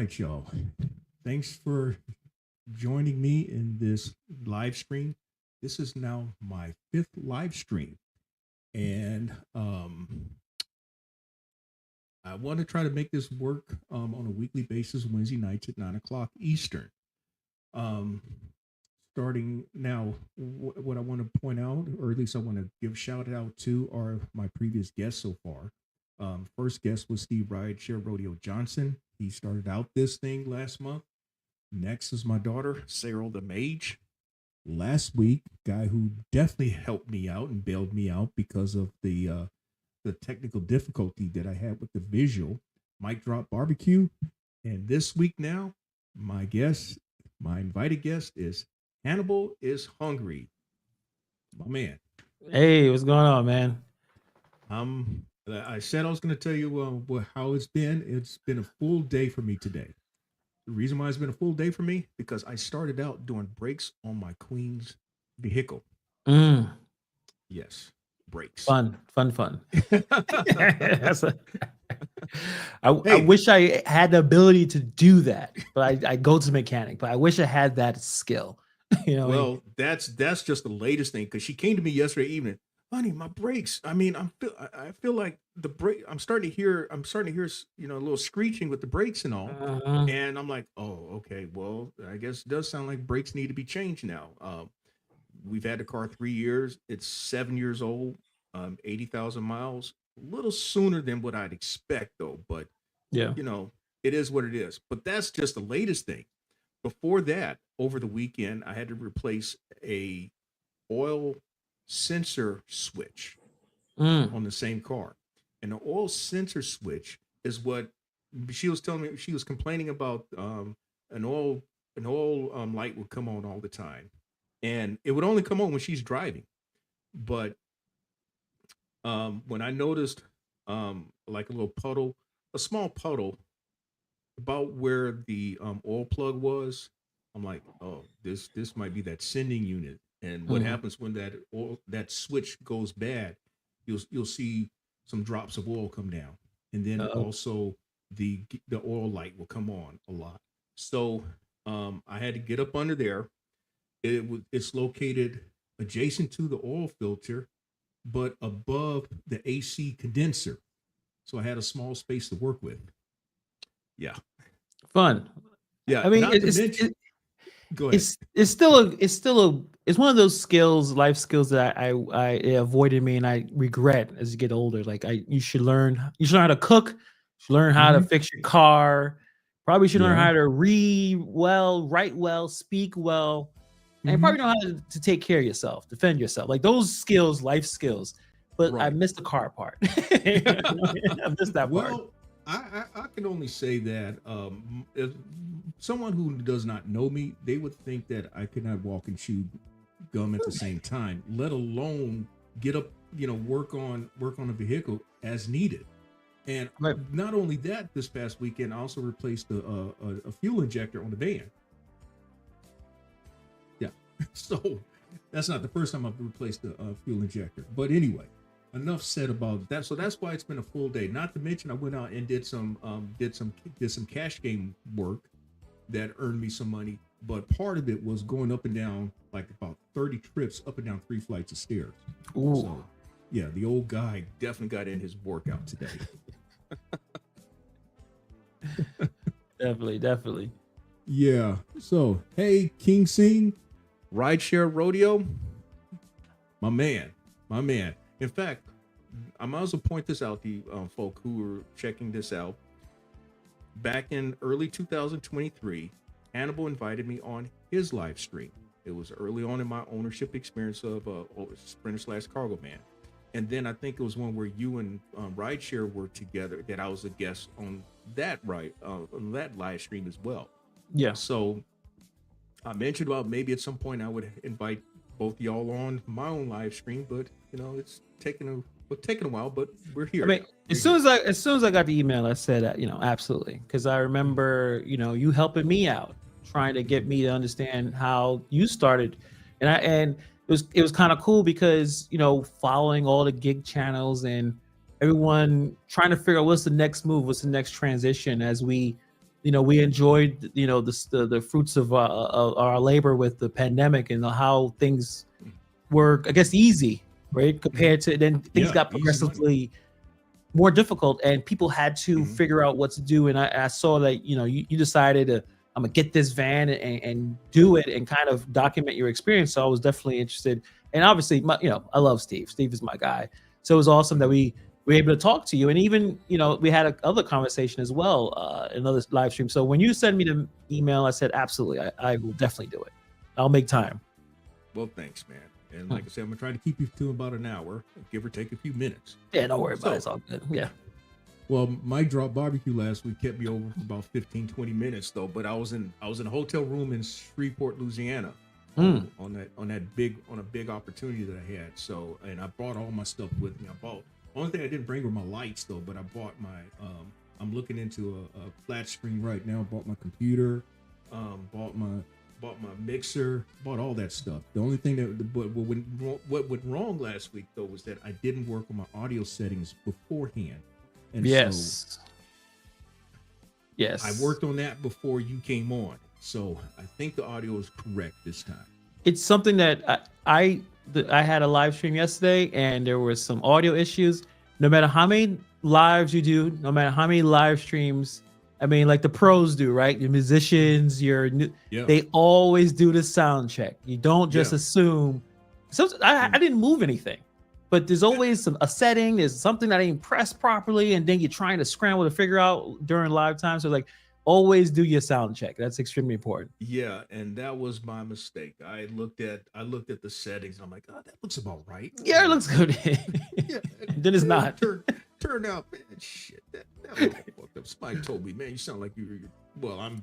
right, y'all. Thanks for joining me in this live stream. This is now my fifth live stream, and I want to try to make this work on a weekly basis, Wednesday nights at 9 o'clock Eastern. Um, Starting now, what I want to point out, or at least I want to give shout out to, are my previous guests so far. First guest was Steve Rideshare Rodeo Johnson. He started out this thing last month. Next is my daughter, Sarah the Mage. Last week, guy who definitely helped me out and bailed me out because of the technical difficulty that I had with the visual, Mike Drop Barbecue. And this week now, my guest, my invited guest is Hannibal Is Hungry. My man. Hey, what's going on, man? I said I was going to tell you how it's been. It's been a full day for me today. The reason why it's been a full day for me because I started out doing brakes on my queen's vehicle. Mm, Yes, brakes. fun. That's a, I Hey, wish I had the ability to do that, but I go to the mechanic. But I wish I had that skill. well, that's just the latest thing because she came to me yesterday evening. Honey, my brakes. I mean, I feel like the brake. I'm starting to hear a little screeching with the brakes and all. Uh-huh. And I'm like, oh, okay. Well, I guess it does sound like brakes need to be changed now. We've had the car 3 years. It's 7 years old. 80,000 miles. A little sooner than what I'd expect, though. But Yeah. you know, it is what it is. But that's just the latest thing. Before that, over the weekend, I had to replace a oil sensor switch Mm, on the same car. And the oil sensor switch is what she was telling me. She was complaining about an oil light would come on all the time, and it would only come on when she's driving. But when I noticed like a little puddle, a small puddle about where the oil plug was, I'm like, oh, this might be that sending unit. And what mhm. happens when that switch goes bad, you'll see some drops of oil come down, and then Uh-oh. also the oil light will come on a lot. So I had to get up under there. It's located adjacent to the oil filter, but above the AC condenser. So I had a small space to work with. Yeah, Fun. yeah. I mean, Not to mention, go ahead. it's one of those skills, life skills that I it avoided me and I regret as you get older. Like you should learn how to cook, you should learn how to Hmm. fix your car, probably should learn Yeah. how to read well, write well, speak well, and Hmm. probably know how to take care of yourself, defend yourself. Like those skills, life skills. But I Right. missed the car part. I missed that part. Well, I can only say that if someone who does not know me, they would think that I could not walk and chew gum at the same time, let alone get up, work on a vehicle as needed. And Right. not only that, this past weekend I also replaced a fuel injector on the van. Yeah, so that's not the first time I've replaced a fuel injector. But anyway, enough said about that. So that's why it's been a full day. Not to mention, I went out and did some cash game work that earned me some money. But part of it was going up and down like about 30 trips up and down 3 flights of stairs. Ooh, So yeah, the old guy definitely got in his workout today. definitely. Yeah. So hey, King Sing, Rideshare Rodeo, my man, my man. In fact, I might as well point this out to you, folk who are checking this out. Back in early 2023, Hannibal invited me on his live stream. It was early on in my ownership experience of Sprinter slash Cargo Man. And then I think it was one where you and Rideshare were together that I was a guest on that live stream as well. Yeah. So I mentioned about maybe at some point I would invite both y'all on my own live stream, but it's taking a while, but we're I here mean, now. We're here. as soon as I got the email, I said, absolutely, because I remember, you helping me out, trying to get me to understand how you started, and it was kind of cool because following all the gig channels and everyone trying to figure out what's the next move, what's the next transition as we we enjoyed, the fruits of our labor with the pandemic, and how things were, I guess, easy, right? Hmm. Compared to then things Yeah, got easy money. progressively more difficult, and people had to Hmm. figure out what to do. And I saw that, you decided to, I'm gonna get this van and do it and kind of document your experience. So I was definitely interested. And obviously, I love Steve. Steve is my guy. So it was awesome that Hmm. we were able to talk to you. And even, we had a other conversation as well, another live stream. So when you send me the email, I said, absolutely, I will definitely do it. I'll make time. Well, thanks, man. And Hmm. like I said, I'm gonna try to keep you to about an hour, give or take a few minutes. Yeah, don't worry about it. So, It's all good. Yeah. well, my drop barbecue last week kept me over for about 15, 20 minutes though. But I was in a hotel room in Shreveport, Louisiana, Mm. on a big opportunity that I had. So, and I brought all my stuff with me. I bought only thing I didn't bring were my lights though. But I bought my I'm looking into a flat screen right now. Bought my computer, bought my mixer, bought all that stuff. The only thing what went wrong last week though was that I didn't work on my audio settings beforehand, and so Yes. I Yes. worked on that before you came on. So I think the audio is correct this time. It's something that I had a live stream yesterday, and there was some audio issues. No matter how many lives you do, no matter how many live streams, I mean, like the pros do, right? Your Hmm. musicians, Yeah, they always do the sound check. You don't just yeah. assume. So I And didn't move anything, but there's always a setting. There's something that ain't pressed properly, and then you're trying to scramble to figure out during live time. So like, always do your sound check. That's extremely important. yeah, and that was my mistake. I looked at the settings. And I'm like, oh, that looks about right. Yeah, it And looks good. yeah, and Then it's man, not. turned out, man, shit, that was all fucked up. Somebody told me, man, you sound like you. Well, I'm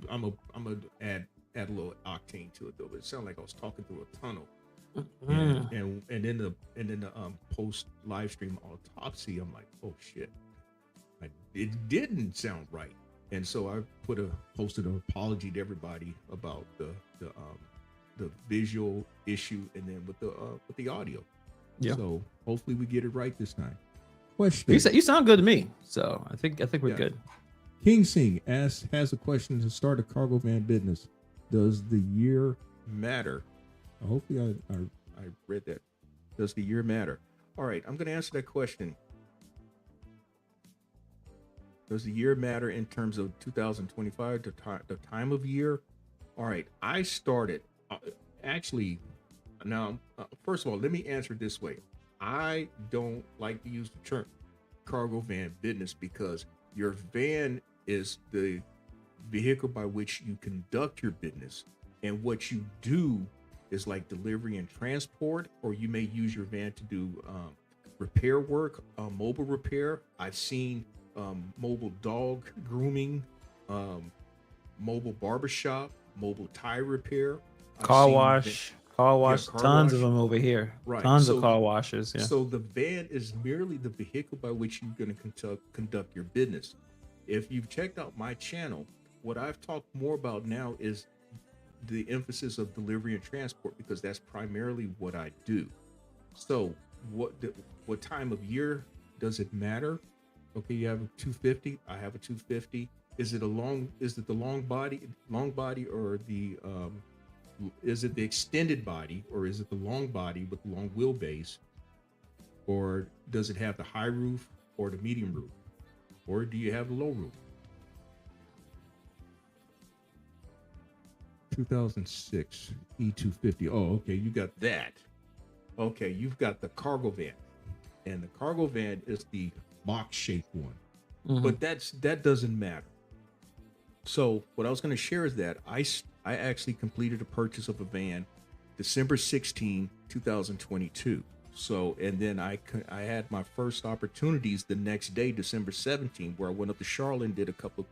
a add a little octane to it though. But it sounded like I was talking through a tunnel. And Mm. and then the post live stream autopsy, I'm like, oh shit, it didn't sound right. And so I posted an apology to everybody about the visual issue, and then with the audio. Yeah. So hopefully we get it right this time. You Question. said you sound good to me, so I think we're Yeah. good. King Singh has a question to start a cargo van business. Does the year matter? Hopefully I read that. Does the year matter? All right, I'm going to answer that question. Does the year matter in terms of 2025, the time of year? All right, I started actually. Now, first of all, let me answer it this way. I don't like to use the term cargo van business because your van is the vehicle by which you conduct your business. And what you do is like delivery and transport, or you may use your van to do repair work, mobile repair. I've seen mobile dog grooming, um, mobile barbershop, mobile tire repair. I've Car seen, wash, car yeah, wash, car tons of wash. them over here. Right. Tons of car washers. Yeah. So the van is merely the vehicle by which you're going to conduct your business. If you've checked out my channel, what I've talked more about now is the emphasis of delivery and transport because that's primarily what I do. So what time of year does it matter? Okay, you have a 250. I have a 250. Is it a long? Is it the long body, or the is it the extended body, or is it the long body with the long wheelbase, or does it have the high roof or the medium roof, or do you have the low roof? 2006 E250. Oh, okay, you got that. Okay, you've got the cargo van, and the cargo van is the box shaped one. Mhm. But that doesn't matter. So what I was going to share is that I actually completed a purchase of a van December 16, 2022. So and then I had my first opportunities the next day, December 17, where I went up to Charlotte and did a couple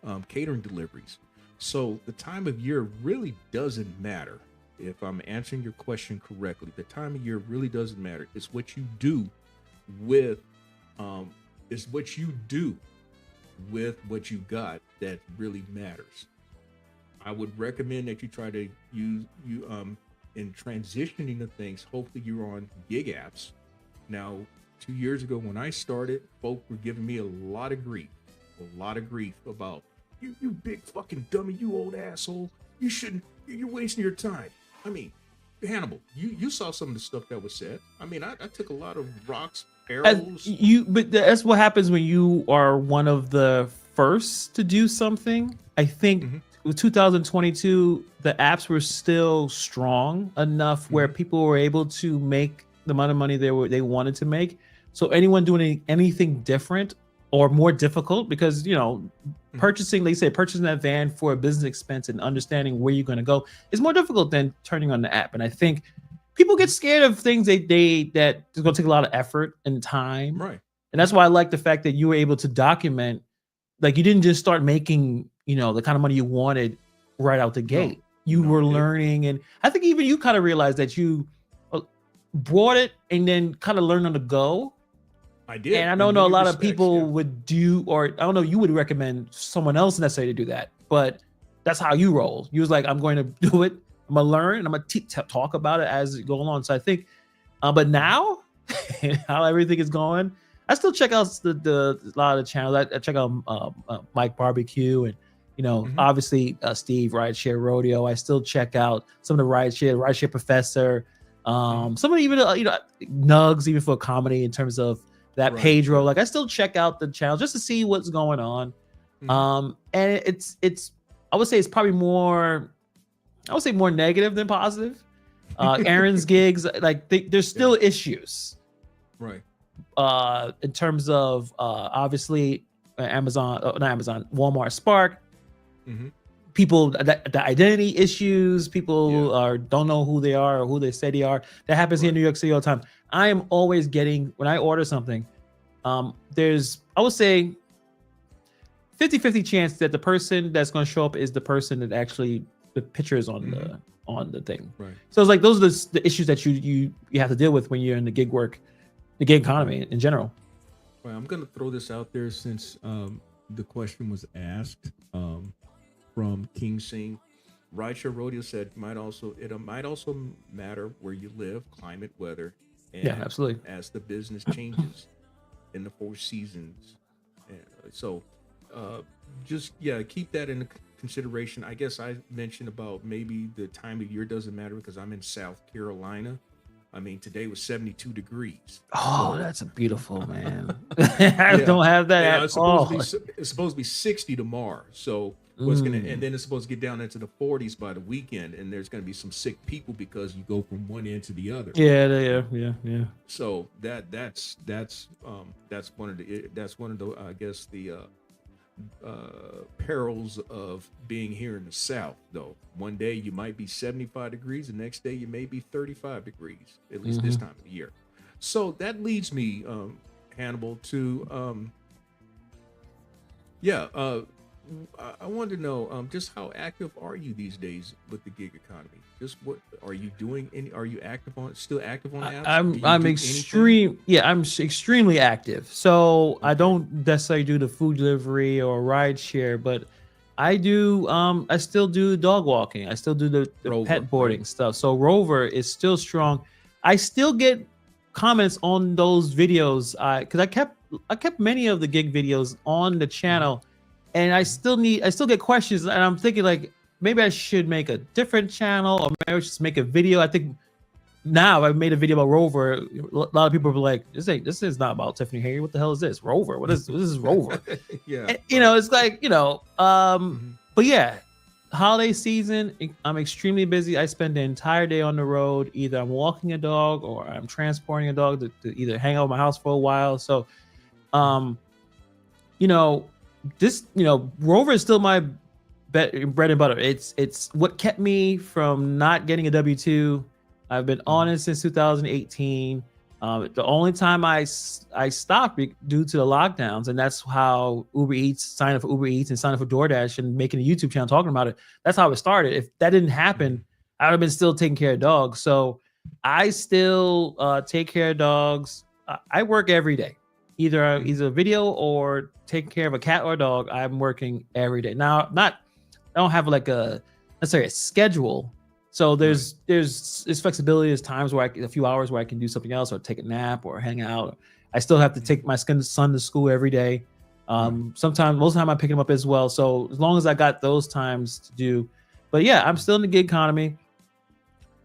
of catering deliveries. So the time of year really doesn't matter. If I'm answering your question correctly, the time of year really doesn't matter. It's what you do with um, it's what you do with what you got that really matters. I would recommend that you try to use you in transitioning to things. Hopefully, you're on gig apps. Now, 2 years ago when I started, folk were giving me a lot of grief about you big fucking dummy, you old asshole. You shouldn't. You're wasting your time. I mean, Hannibal, you saw some of the stuff that was said. I mean, I took a lot of rocks, arrows. But that's what happens when you are one of the first to do something. I think Mm-hmm. with 2022, the apps were still strong enough where Mm-hmm. people were able to make the amount of money they wanted to make. So anyone doing anything different or more difficult, because purchasing, they say purchasing that van for a business expense and understanding where you're going to go is more difficult than turning on the app. And I think people get scared of things that is going to take a lot of effort and time. Right. And that's why I like the fact that you were able to document, like you didn't just start making, the kind of money you wanted right out the gate. You were learning. And I think even you kind of realized that you brought it and then kind of learned on the go. I did. And I don't know a lot of people would do, or I don't know, you would recommend someone else necessarily to do that, but that's how you roll. You was like, I'm going to do it. I'm going to learn and I'm going to talk about it as it goes along. So I think, but now how everything is going, I still check out the a lot of the channels. I check out Mike Barbecue and, obviously Steve Rideshare Rodeo. I still check out some of the Rideshare Professor, some of the, even, Nugs, even for comedy in terms of that Pedro. Like I still check out the channel just to see what's going on. And it's I would say it's probably more, I would say more negative than positive. Aaron's gigs, like there's still issues. Right. In terms of obviously Walmart Spark. Mm-hmm. People, the identity issues, people don't know who they are or who they say they are. That happens here in New York City all the time. I am always getting, when I order something, there's, I would say 50-50 chance that the person that's going to show up is the person that actually the picture is on the thing. Right. So it's like those are the issues that you have to deal with when you're in the gig economy in general. Well, I'm going to throw this out there since the question was asked from King Singh. Rideshare Rodeo said it might also matter where you live, climate, weather, and absolutely, as the business changes in the 4 seasons. So just keep that in consideration. I guess I mentioned about maybe the time of year doesn't matter because I'm in South Carolina. I mean, today was 72 degrees. Oh, so, that's a beautiful, man. I don't have that at all. It's supposed to be 60 tomorrow. So what's and then it's supposed to get down into the 40s by the weekend, and there's gonna be some sick people because you go from one end to the other. Yeah. So that's one of the I guess the perils of being here in the South, though. One day you might be 75 degrees, the next day you may be 35 degrees, at least this time of the year. So that leads me, Hannibal, to I wanted to know just how active are you these days with the gig economy? Just what are you doing? Are you still active on apps? I'm extremely active. So I don't necessarily do the food delivery or ride share, but I do I still do dog walking. I still do the Rover, pet boarding stuff. So Rover is still strong. I still get comments on those videos because I kept many of the gig videos on the channel. And I still get questions, and I'm thinking like maybe I should make a different channel, or maybe I should just make a video. I think now I've made a video about Rover. A lot of people are like, "This is not about Tiffany Harry. What the hell is this Rover? What is Rover?" And, it's like but yeah, holiday season. I'm extremely busy. I spend the entire day on the road. Either I'm walking a dog or I'm transporting a dog to either hang out at my house for a while. So, Rover is still my bread and butter. It's what kept me from not getting a W-2. I've been on it since 2018. The only time I stopped due to the lockdowns, and that's how signed up for Uber Eats and signed up for DoorDash and making a YouTube channel talking about it. That's how it started. If that didn't happen, I would have been still taking care of dogs. So I still take care of dogs. I work every day. Either video or taking care of a cat or a dog. I'm working every day. Now, I don't have like necessarily a schedule. So there's flexibility. There's times where a few hours where I can do something else or take a nap or hang out. I still have to take my son to school every day. Right. Sometimes, most of the time, I'm picking them up as well. So as long as I got those times to do, but yeah, I'm still in the gig economy.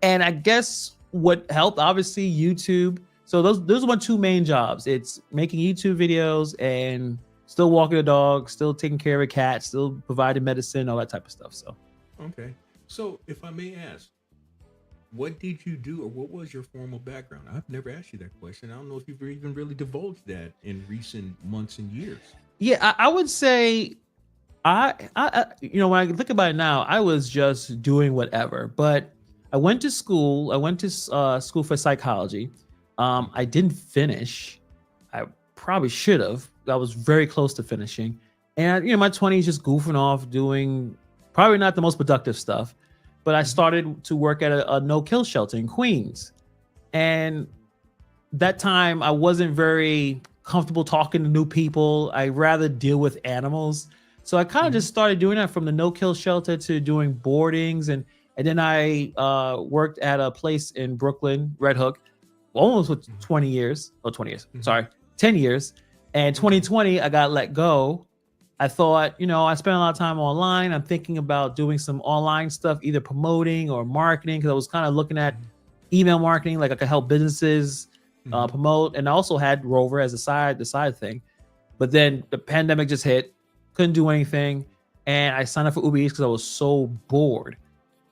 And I guess what helped, obviously, YouTube. So those are my two main jobs. It's making YouTube videos and still walking a dog, still taking care of a cat, still providing medicine, all that type of stuff. So Okay. So, if I may ask, what did you do, or what was your formal background? I've never asked you that question. I don't know if you've even really divulged that in recent months and years. yeah, I would say when I look about it now, I was just doing whatever. But I went to school. I went to school for psychology. I Okay. didn't finish. I probably should have. I was very close to finishing, and my 20s just goofing off, doing probably not the most productive stuff. But I Hmm. started to work at a no-kill shelter in Queens, and that time I wasn't very comfortable talking to new people. I rather deal with animals. So I kind of Hmm. just started doing that, from the no kill shelter to doing boardings, and then I worked at a place in Brooklyn, Red Hook, almost with Hmm. 20 years, or 20 years, Hmm. sorry, 10 years. And Okay. 2020 I got let go. I thought, I spent a lot of time online. I'm thinking about doing some online stuff, either promoting or marketing, because I was kind of looking at Hmm. email marketing, like I could help businesses Hmm. promote, and I also had Rover as the side thing. But then the pandemic just hit, couldn't do anything, and I signed up for Uber Eats because I was so bored.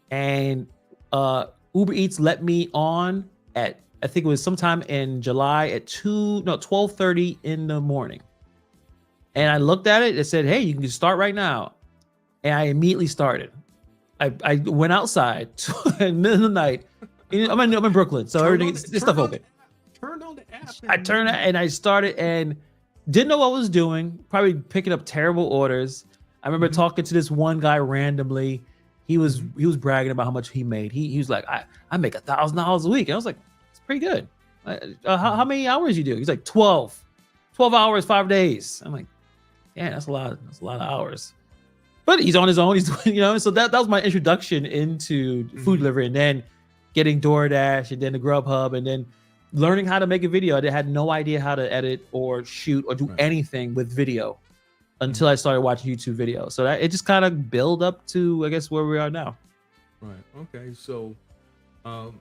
And uh, Uber Eats let me on at, I think it was sometime in July at 12:30 in the morning. And I Okay. looked at it. It said, "Hey, you can just start right now." And I immediately started. I went outside in the middle of the night. I'm in Brooklyn, so Turned everything on is the stuff turned on open. the app. Turned on the app I in turned it midnight. and I started and didn't know what I was doing, probably picking up terrible orders. I remember Hmm. talking to this one guy randomly. He was Hmm. he was bragging about how much he made. He was like, I make $1,000 a week. And I was like, it's pretty good. How Hmm. many hours you do? He's like 12 hours, 5 days. I'm like, yeah, that's a lot. That's a lot of hours. But he's on his own. He's doing, so that was my introduction into food Hmm. delivery, and then getting DoorDash, and then the Grubhub, and then learning how to make a video. I had no idea how to edit or shoot or do Right. anything with video until Hmm. I started watching YouTube videos. So that it just kind of build up to, I guess, where we are now. Right. Okay. So, um,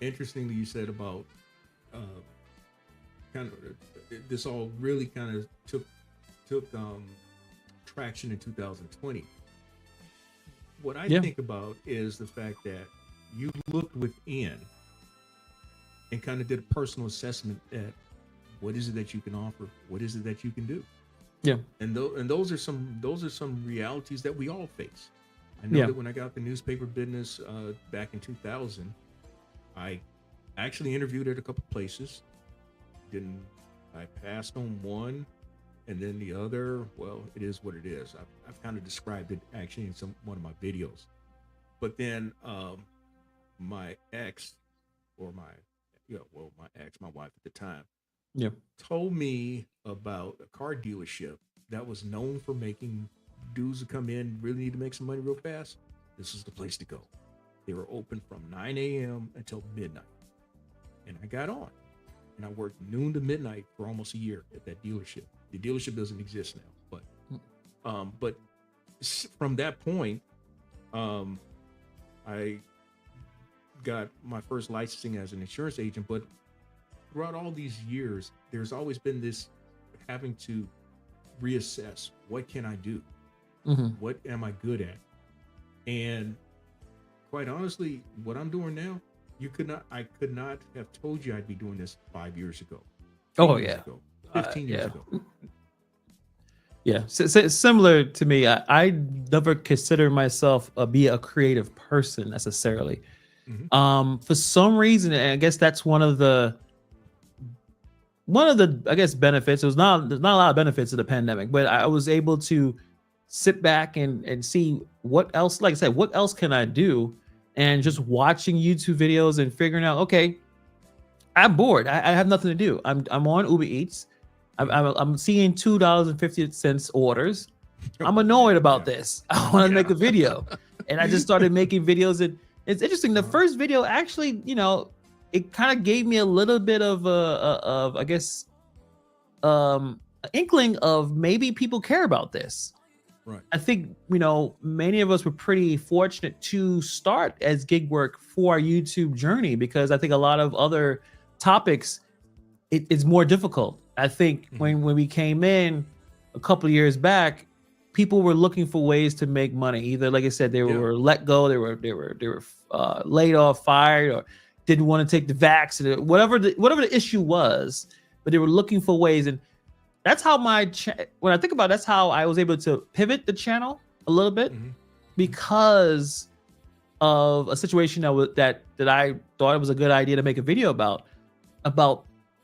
interestingly, you said about uh, kind of this all really kind of took traction in 2020. What I Yeah, think about is the fact that you looked within and kind of did a personal assessment at what is it that you can offer, what is it that you can do, yeah, and those are some realities that we all face. I know yeah. that when I got the newspaper business back in 2000, I actually interviewed at a couple places. Didn't I passed on one, and then the other? Well, it is what it is. I've kind of described it actually in some one of my videos. But then my ex, or my my ex, my wife at the time, Yeah. told me about a car dealership that was known for making dudes who come in really need to make some money real fast. This is the place to go. They were open from 9 a.m. until midnight. And I got on and I worked noon to midnight for almost a year at that dealership. The dealership doesn't exist now, but from that point, um, I got my first licensing as an insurance agent. But throughout all these years, there's always been this having to reassess, what can I do? Hmm. What am I good at? And quite honestly, what I'm doing now, I could not have told you I'd be doing this 5 years ago, 10 Oh years yeah, ago, 15 years yeah. ago. Yeah, similar to me. I never consider myself be a creative person necessarily. Hmm. For some reason, and I guess that's one of the I guess benefits. There's not a lot of benefits of the pandemic, but I was able to sit back and see what else, like I said, what else can I do, and just watching YouTube videos and figuring out, okay, I'm bored. I have nothing to do. I'm on Uber Eats. Hmm. I'm seeing $2.50 orders. I'm Oh annoyed man, about yeah, this. I want to yeah. make a video. And I just started making videos. And it's interesting. The Uh-huh. first video actually, it kind of gave me a little bit of I guess, inkling of maybe people care about this. Right. I think, many of us were pretty fortunate to start as gig work for our YouTube journey, because I think a lot of other topics, it's more difficult. I think Hmm. when we came in a couple of years back, people were looking for ways to make money. Either, like I said, they Yeah. were let go, they were laid off, fired, or didn't want to take the vaccine, whatever the issue was. But they were looking for ways, and that's how when I think about it, that's how I was able to pivot the channel a little bit, Hmm. because of a situation that I thought it was a good idea to make a video about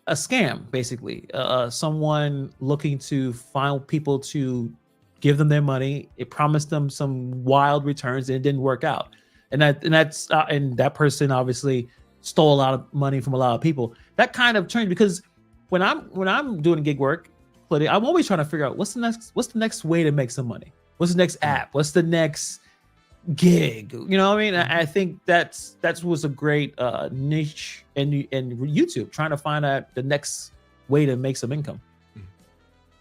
a scam, basically. Someone looking to find people to give them their money. It promised them some wild returns, and it didn't work out. And that person obviously stole a lot of money from a lot of people. That kind of changed, because when I'm doing gig work, I'm always trying to figure out what's the next way to make some money. What's the next Right. app? What's the next gig? You know what I mean? Hmm. I think that was a great niche in YouTube, trying to find out the next way to make some income.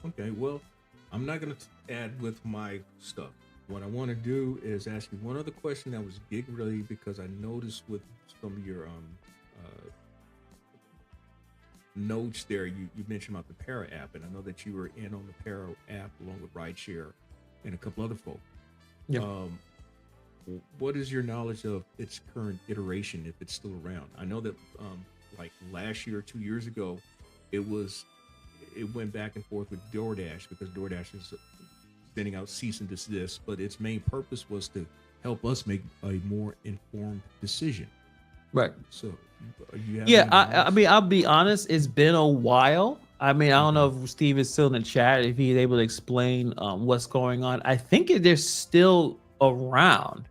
Okay. Well, I'm not going to add with my stuff. What I want to do is ask you one other question that was gig related, because I noticed with some of your notes there, you mentioned about the Para app, and I know that you were in on the Para app along with Rideshare and a couple other folk. Yeah. Um, what is your knowledge of its current iteration, if it's still around? I know that like last year or 2 years ago, it went back and forth with DoorDash, because DoorDash is sending out cease and desist, but its main purpose was to help us make a more informed decision. Right. So, you have Yeah, any I knowledge? mean, I'll be honest, it's been a while. I mean, I don't Okay. know if Steve is still in the chat, if he's able to explain what's going on. I think they're still around.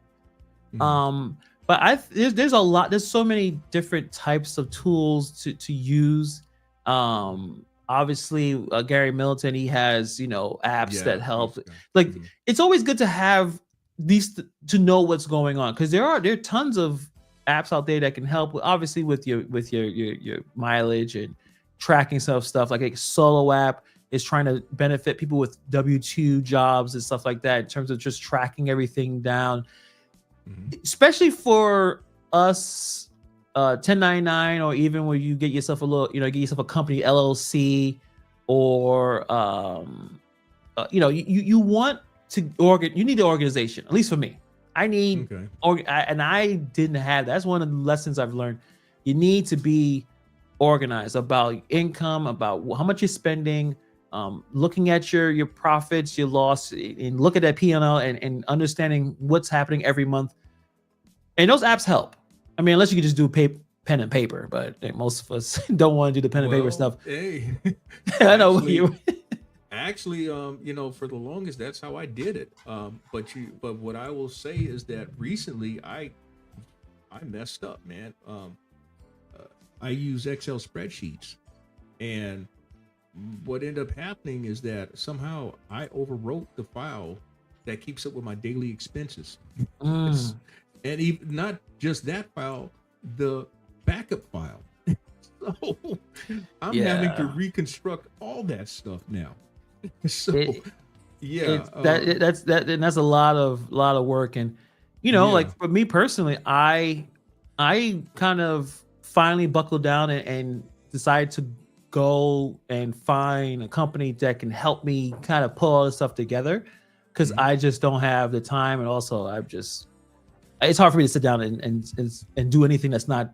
Mhm. Um, but there's a lot, there's so many different types of tools to use. Obviously, Gary Milton, he has, apps that Yeah, help. he's got. Like, Mhm. it's always good to have these to know what's going on, because there are tons of apps out there that can help obviously with your mileage and tracking stuff. Like a solo app is trying to benefit people with W-2 jobs and stuff like that, in terms of just tracking everything down, Mhm. especially for us 1099, or even where you get yourself get yourself a company LLC, or you want to you need the organization. At least for me, I need Okay. and I didn't have that. That's one of the lessons I've learned. You need to be organized about income, about how much you're spending, looking at your profits, your loss, and look at that P&L, and understanding what's happening every month. And those apps help. I mean, unless you can just do pen and paper, but most of us don't want to do the pen and paper Well, stuff. hey, I know actually, you. for the longest, that's how I did it. But what I will say is that recently I messed up, man. Uh, I use Excel spreadsheets, and what ended up happening is that somehow I overwrote the file that keeps up with my daily expenses. It's- Mm, and even not just that file, the backup file. So I'm having to yeah. reconstruct all that stuff now. So It, yeah, it's that's a lot of work. And yeah. like for me personally, I kind of finally buckled down and decided to go and find a company that can help me kind of pull all this stuff together, because Mhm. I just don't have the time. And also, it's hard for me to sit down and do anything that's not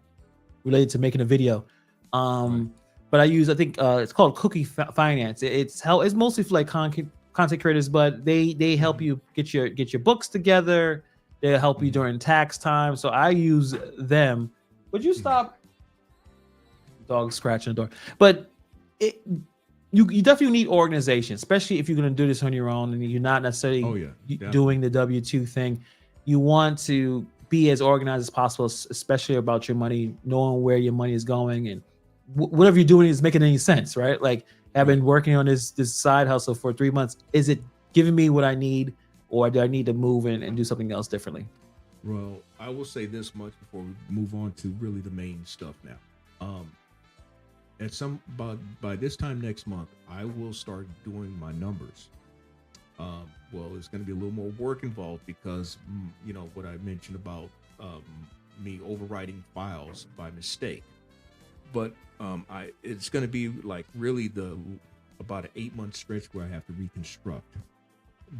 related to making a video. Right. Um, but I think it's called Cookie Finance. It's mostly for like content creators, but they help Mhm. you get your books together. They help you Mhm. during tax time. So I use them. Would you Mhm. stop? Dog scratching the door. But it you definitely need organization, especially if you're going to do this on your own and you're not Oh necessarily yeah, doing definitely. the W-2 thing. You want to be as organized as possible, especially about your money, knowing where your money is going, and whatever you're doing is making any sense, right? Like, I've Right. been working on this side hustle for 3 months. Is it giving me what I need, or do I need to move in and do something else differently? Well, I will say this much before we move on to really the main stuff now. Um, at some by this time next month, I will start doing my numbers. Well, it's going to be a little more work involved because what I mentioned about me overwriting files by mistake. But I it's going to be like really the about an 8 month stretch where I have to reconstruct.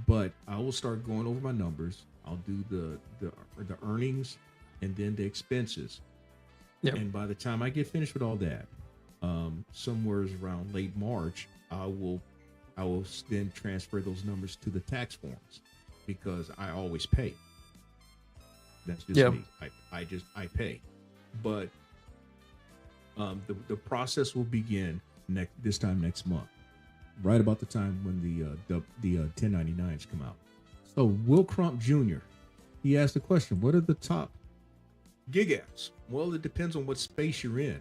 But I will start going over my numbers. I'll do the earnings and then the expenses. Yep. And by the time I get finished with all that, somewhere around late March, I will then transfer those numbers to the tax forms because I always pay. That's just me. I pay, but the process will begin this time next month, right about the time when the 1099s come out. So Will Crump Jr. He asked the question: what are the top gig apps? Well, it depends on what space you're in.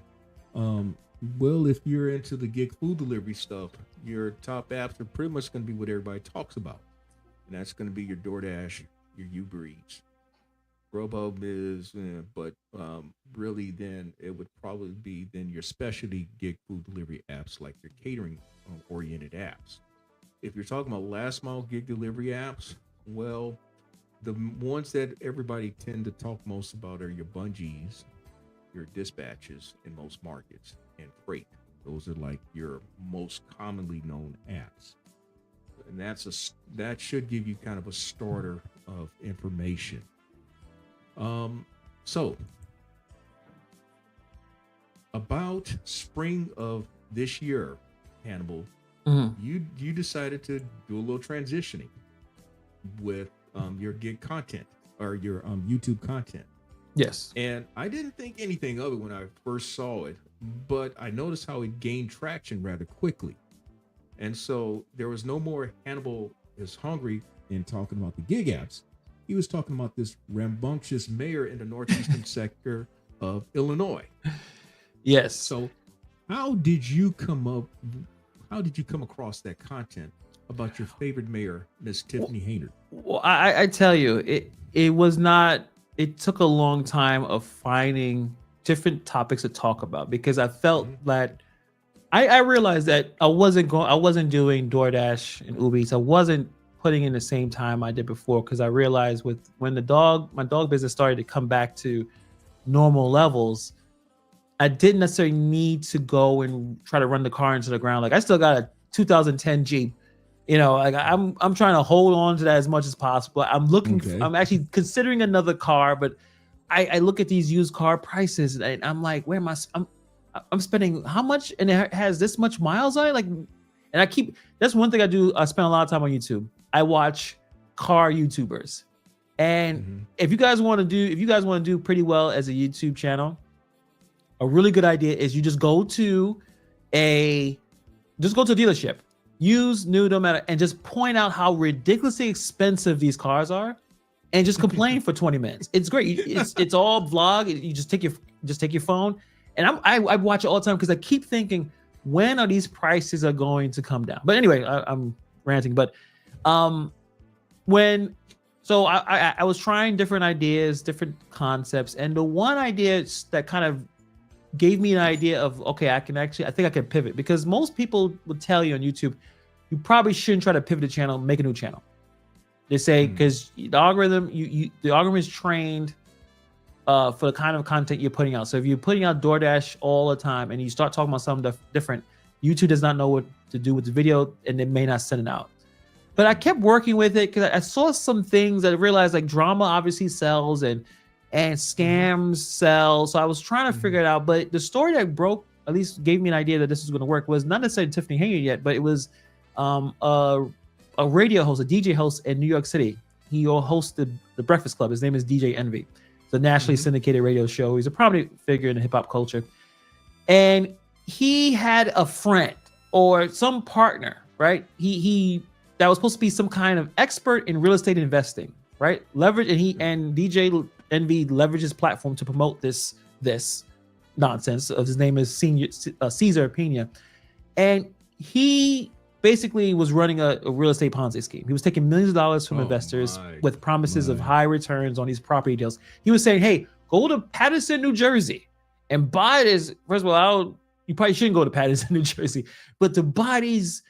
Well, if you're into the gig food delivery stuff, your top apps are pretty much going to be what everybody talks about, and that's going to be your DoorDash, your Uber Eats. Grubhub is, but really, then it would probably be then your specialty gig food delivery apps like your catering oriented apps. If you're talking about last mile gig delivery apps, well, the ones that everybody tend to talk most about are your Bungees, your dispatches in most markets, and freight. Those are like your most commonly known apps, and that should give you kind of a starter of information. So about spring of this year, Hannibal, you decided to do a little transitioning with your gig content or your YouTube content. Yes. And I didn't think anything of it when I first saw it, but I noticed how it gained traction rather quickly. And so there was no more Hannibal is Hungry in talking about the gig apps. He was talking about this rambunctious mayor in the northeastern sector of Illinois. Yes. So how did you come across that content about your favorite mayor, Miss Tiffany Hayner? Well, I tell you, it was not. It took a long time of finding different topics to talk about because I felt that I realized that I wasn't doing DoorDash and Uber Eats. I wasn't putting in the same time I did before because I realized when my dog business started to come back to normal levels, I didn't necessarily need to go and try to run the car into the ground. Like I still got a 2010 Jeep, like I'm trying to hold on to that as much as possible. I'm actually considering another car, but I look at these used car prices and I'm like, where am I'm spending how much and it has this much miles on it? Like, and that's one thing I do. I spend a lot of time on YouTube. I watch car YouTubers. And if you guys want to do pretty well as a YouTube channel, a really good idea is you just go to a dealership, use new, no matter, and just point out how ridiculously expensive these cars are and just complain for 20 minutes. It's great. It's all vlog. You just take your phone. And I watch it all the time because I keep thinking, when are these prices are going to come down? But anyway, I'm ranting. But I was trying different ideas, different concepts, and the one idea that kind of gave me an idea of, okay, I think I can pivot, because most people would tell you on YouTube, you probably shouldn't try to pivot a channel, make a new channel. They say because the algorithm, the algorithm is trained for the kind of content you're putting out. So if you're putting out DoorDash all the time and you start talking about something different, YouTube does not know what to do with the video and it may not send it out. But I kept working with it because I saw some things that I realized, like, drama obviously sells and scams sell. So I was trying to figure it out. But the story that broke, at least gave me an idea that this was going to work, was not necessarily Tiffany Hayner yet, but it was a radio host, a DJ host in New York City. He hosted the Breakfast Club. His name is DJ Envy. It's a nationally syndicated radio show. He's a prominent figure in the hip hop culture. And he had a friend or some partner, right? He that was supposed to be some kind of expert in real estate investing, right? Leverage, and DJ Envy leveraged his platform to promote this nonsense. His name is Cesar Pena, and he basically was running a real estate Ponzi scheme. He was taking millions of dollars from investors with promises of high returns on these property deals. He was saying, "Hey, go to Paterson, New Jersey, and buy this." First of all, you probably shouldn't go to Patterson, New Jersey, but to buy these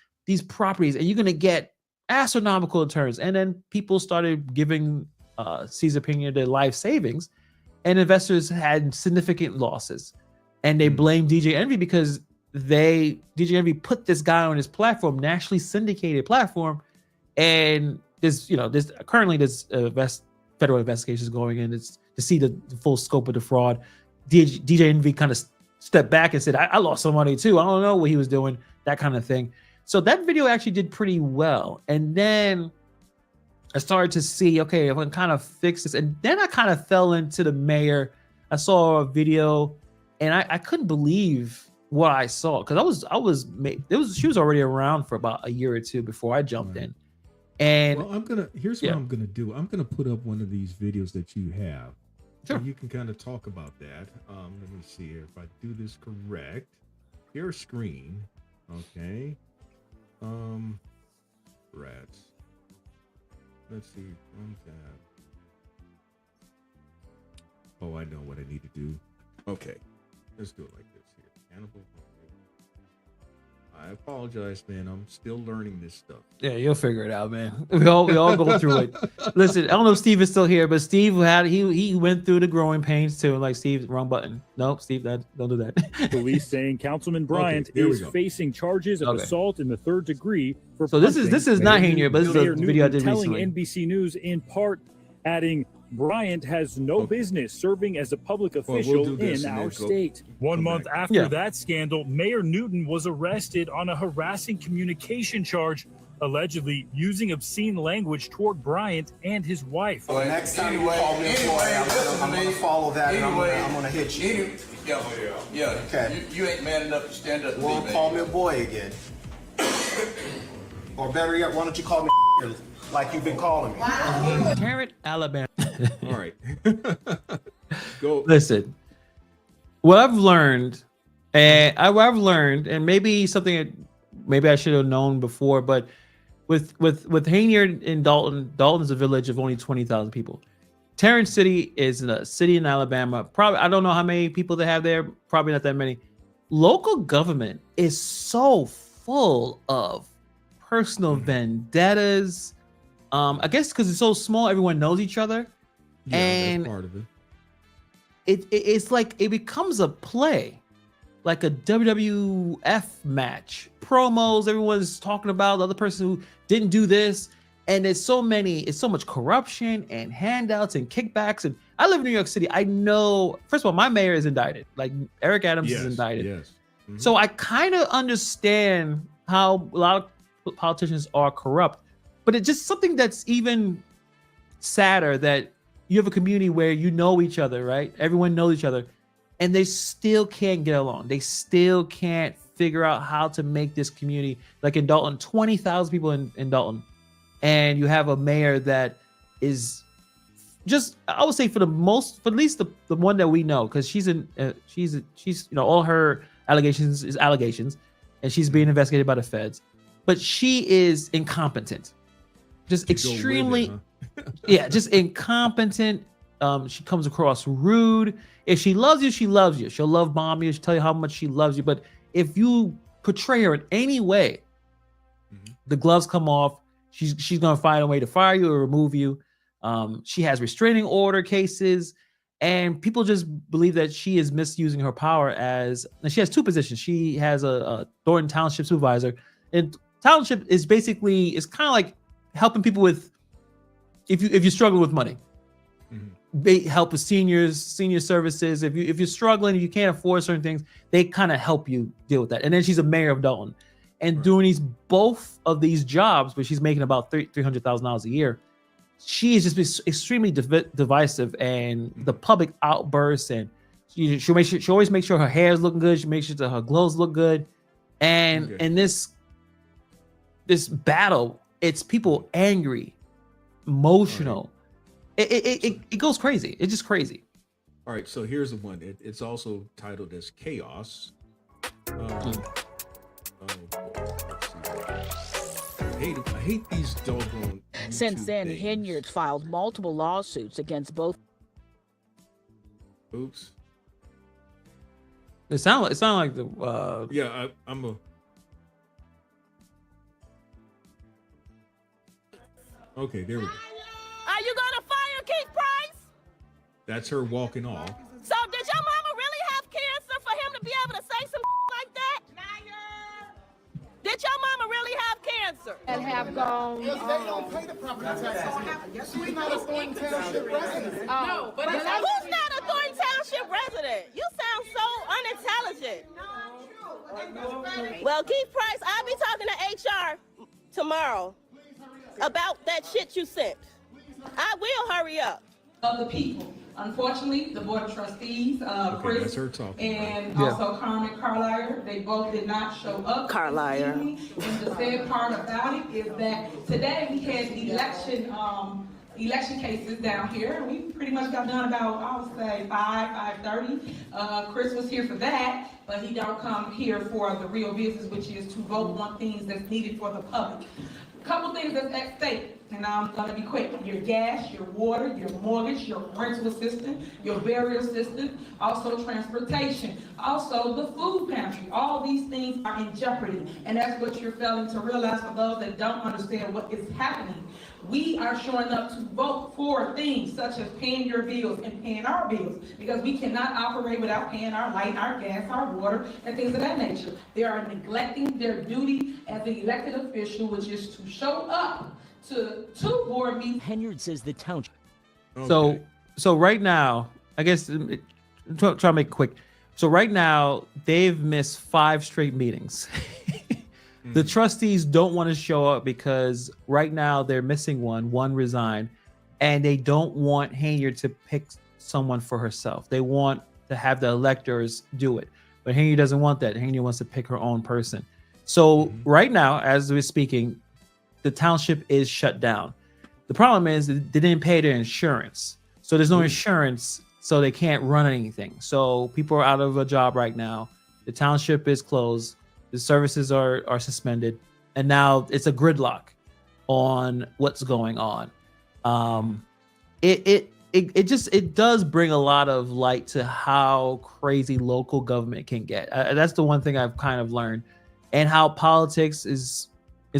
properties, and you're gonna get astronomical returns. And then people started giving Caesar Pena their life savings, and investors had significant losses, and they blamed DJ Envy because DJ Envy put this guy on his platform, nationally syndicated platform, and there's currently federal investigations going in. It's to see the full scope of the fraud. DJ Envy kind of stepped back and said, I lost some money too. I don't know what he was doing, that kind of thing. So that video actually did pretty well. And then I started to see, okay, if I can kind of fix this. And then I kind of fell into the mayor. I saw a video and I couldn't believe what I saw, because she was already around for about a year or two before I jumped in. And well, here's what I'm gonna do. I'm gonna put up one of these videos that you have. Sure. And you can kind of talk about that. Let me see here if I do this correct. Share screen. Okay. Rats. Let's see. Oh, I know what I need to do. Okay. Let's do it like this here. Hannibal. I apologize, man. I'm still learning this stuff. Yeah, you'll figure it out, man. We all go through it. Listen, I don't know if Steve is still here, but Steve he went through the growing pains too. Like, Steve, wrong button. Nope, Steve, don't do that. Police saying Councilman Bryant is facing charges of assault in the 3rd degree for. So this is not here, but this is a video I did recently. Telling NBC News in part, adding, Bryant has no business serving as a public official in our state. 1 month after that scandal, Mayor Newton was arrested on a harassing communication charge, allegedly using obscene language toward Bryant and his wife. Well, next time you call me a boy, I'm going to follow that and I'm going to hit you. Yeah. Okay. You ain't man enough to stand up to me, Won't call me a boy again. Or better yet, why don't you call me like you've been calling me? Carrot, Alabama. All right. Go. Listen, what I've learned, and maybe something that maybe I should have known before, but with Hainier in Dalton's a village of only 20,000 people. Tarrant City is a city in Alabama. Probably, I don't know how many people they have there. Probably not that many. Local government is so full of personal vendettas. I guess because it's so small, everyone knows each other. Yeah, and that's part of it. It's like it becomes a play, like a WWF match. Promos, everyone's talking about the other person who didn't do this, and it's so much corruption and handouts and kickbacks. And I live in New York City. I know, first of all, my mayor is indicted. Like, Eric Adams is indicted. Yes. Mm-hmm. So I kind of understand how a lot of politicians are corrupt, but it's just something that's even sadder that you have a community where you know each other, right? Everyone knows each other, and they still can't get along. They still can't figure out how to make this community, like in Dalton, 20,000 people in Dalton, and you have a mayor that is just, I would say for at least the one that we know, because she's all her allegations is allegations, and she's being investigated by the feds, but she is incompetent, just extremely. Just incompetent. She comes across rude. If she loves you, she loves you. She'll love bomb you. She'll tell you how much she loves you. But if you portray her in any way, the gloves come off. She's gonna find a way to fire you or remove you. She has restraining order cases, and people just believe that she is misusing her power and she has two positions. She has a Thornton Township supervisor, and township is basically, it's kind of like helping people with, if you struggle with money, they help with senior services. If you're struggling, if you can't afford certain things, they kind of help you deal with that. And then she's a mayor of Dalton, and doing both of these jobs, but she's making about $300,000 a year. She is just extremely divisive, and the public outbursts, and she always makes sure her hair is looking good. She makes sure that her clothes look good, and in this battle, it's people angry, emotional. It goes crazy. It's just crazy. All right, so here's the one. It's also titled as Chaos. I hate these doggone YouTube Since then, things. Hinyard filed multiple lawsuits against both. Oops. It sounded like the Yeah, I'm a. Okay, there we go. Are you gonna fire Keith Price? That's her walking off. So did your mama really have cancer for him to be able to say some like that? Did your mama really have cancer? And have gone. Yes, they don't pay the property taxes. She's not a Thornton Township resident. No, but Who's not a Thornton Township resident? You sound so unintelligent. Well, Keith Price, I'll be talking to HR tomorrow about that shit you sent. I will hurry up. Of the people. Unfortunately, the Board of Trustees, Okay, that's Chris her talking. and Yeah. also Carmen Carlier, they both did not show up. Carlier. And the sad part about it is that today we had election cases down here. And we pretty much got done about, I would say, 5:30. Chris was here for that, but he don't come here for the real business, which is to vote on things that's needed for the public. Couple things that's at stake, and I'm gonna be quick. Your gas, your water, your mortgage, your rental assistance, your burial assistance, also transportation, also the food pantry. All these things are in jeopardy, and that's what you're failing to realize for those that don't understand what is happening. We are showing up to vote for things such as paying your bills and paying our bills, because we cannot operate without paying our light, our gas, our water, and things of that nature. They are neglecting their duty as an elected official, which is to show up to two board meetings. Henyard says the township. Okay. So right now, I guess try to make it quick. So right now they've missed 5 straight meetings. The trustees don't want to show up because right now they're missing one resigned, and they don't want Hanyard to pick someone for herself. They want to have the electors do it, but Hanyard doesn't want that. Hanyard wants to pick her own person. So right now, as we're speaking, the township is shut down. The problem is that they didn't pay their insurance. So there's no insurance, so they can't run anything. So people are out of a job right now. The township is closed. The services are suspended. And now it's a gridlock on what's going on. It does bring a lot of light to how crazy local government can get. That's the one thing I've kind of learned, and how politics is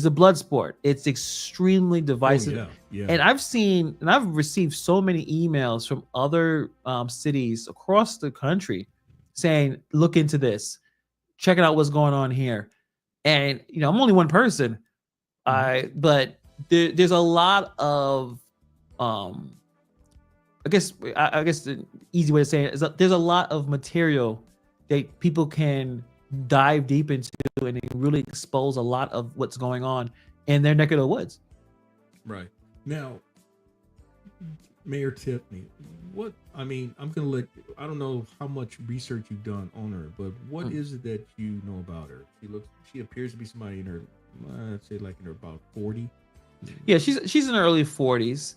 a blood sport. It's extremely divisive. Oh, yeah. And I've received so many emails from other cities across the country saying, look into this, checking out what's going on here. And, I'm only one person, but there's a lot of, I guess the easy way to say it is that there's a lot of material that people can dive deep into and really expose a lot of what's going on in their neck of the woods. Right. Now, Mayor Tiffany, I'm going to I don't know how much research you've done on her, but what is it that you know about her? She appears to be somebody in her, I'd say like in her about 40. Yeah, she's in her early 40s.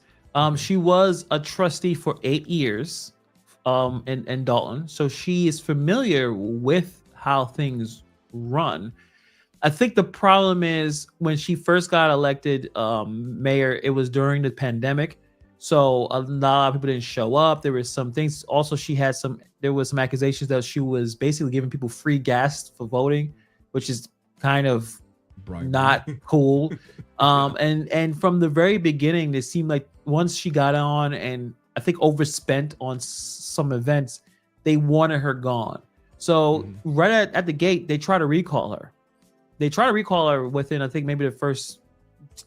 She was a trustee for 8 years in Dalton. So she is familiar with how things run. I think the problem is when she first got elected mayor, it was during the pandemic. So a lot of people didn't show up. There were some things. Also, there was some accusations that she was basically giving people free gas for voting, which is kind of not cool. And from the very beginning, it seemed like once she got on and I think overspent on some events, they wanted her gone. So right at the gate, they try to recall her. They try to recall her within, I think, maybe the first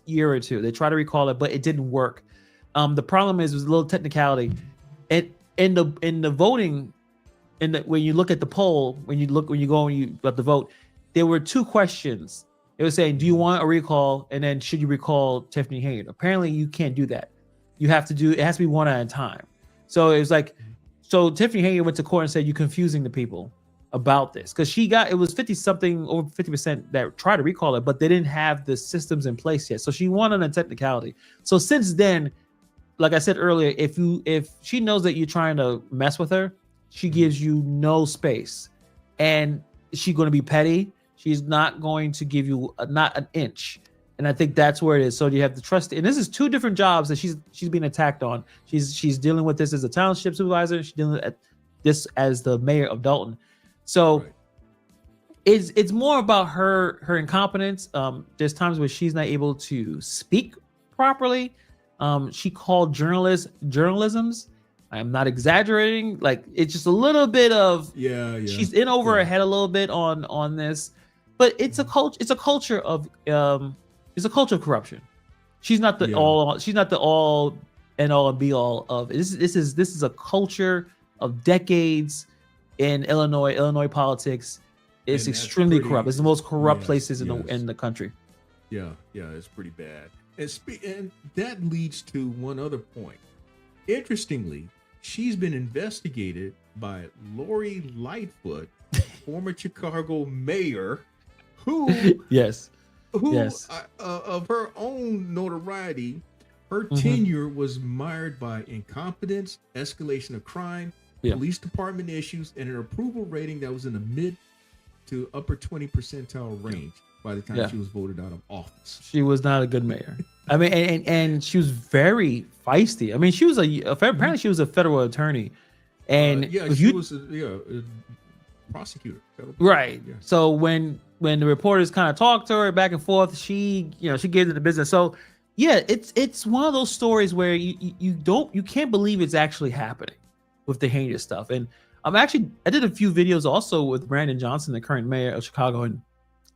year or two. They try to recall her, but it didn't work. The problem is, it was a little technicality. In the voting, when you look at the poll, when you go and you have to vote, there were 2 questions. It was saying, do you want a recall? And then should you recall Tiffany Hanyard? Apparently you can't do that. It has to be one at a time. So it was like, so Tiffany Hanyard went to court and said, you're confusing the people about this. Because it was 50 something, over 50% that tried to recall it, but they didn't have the systems in place yet. So she won on a technicality. So since then, like I said earlier, if she knows that you're trying to mess with her, she gives you no space. And she's going to be petty. She's not going to give you not an inch. And I think that's where it is. So you have the trust. And this is 2 different jobs that she's being attacked on. She's dealing with this as a township supervisor. She's dealing with this as the mayor of Dalton. So Right. it's more about her incompetence. There's times where she's not able to speak properly. She called journalisms. I'm not exaggerating. Like, it's just a little bit of, Yeah. she's in over her head a little bit on this, but it's a Mhm. culture. It's a culture of corruption. She's not the Yeah. all. She's not the all and all and be all of it. This is a culture of decades in Illinois politics. It's And that's extremely pretty. corrupt. It's the most corrupt Yes, places in yes. the country. Yeah, it's pretty bad. And that leads to one other point. Interestingly, she's been investigated by Lori Lightfoot, former Chicago mayor, who Yes. who Yes. of her own notoriety, her Mhm. tenure was mired by incompetence, escalation of crime, Yeah. police department issues, and an approval rating that was in the mid to upper 20 percentile range by the time Yeah. she was voted out of office. She was not a good mayor. I mean, and she was very feisty. I mean, she was apparently she was a federal attorney, and yeah, if she you was a prosecutor. federal right. prosecutor, yeah. So when the reporters kind of talked to her back and forth, she gave to the business. So yeah, it's one of those stories where you can't believe it's actually happening with the heinous stuff. And I did a few videos also with Brandon Johnson, the current mayor of Chicago, and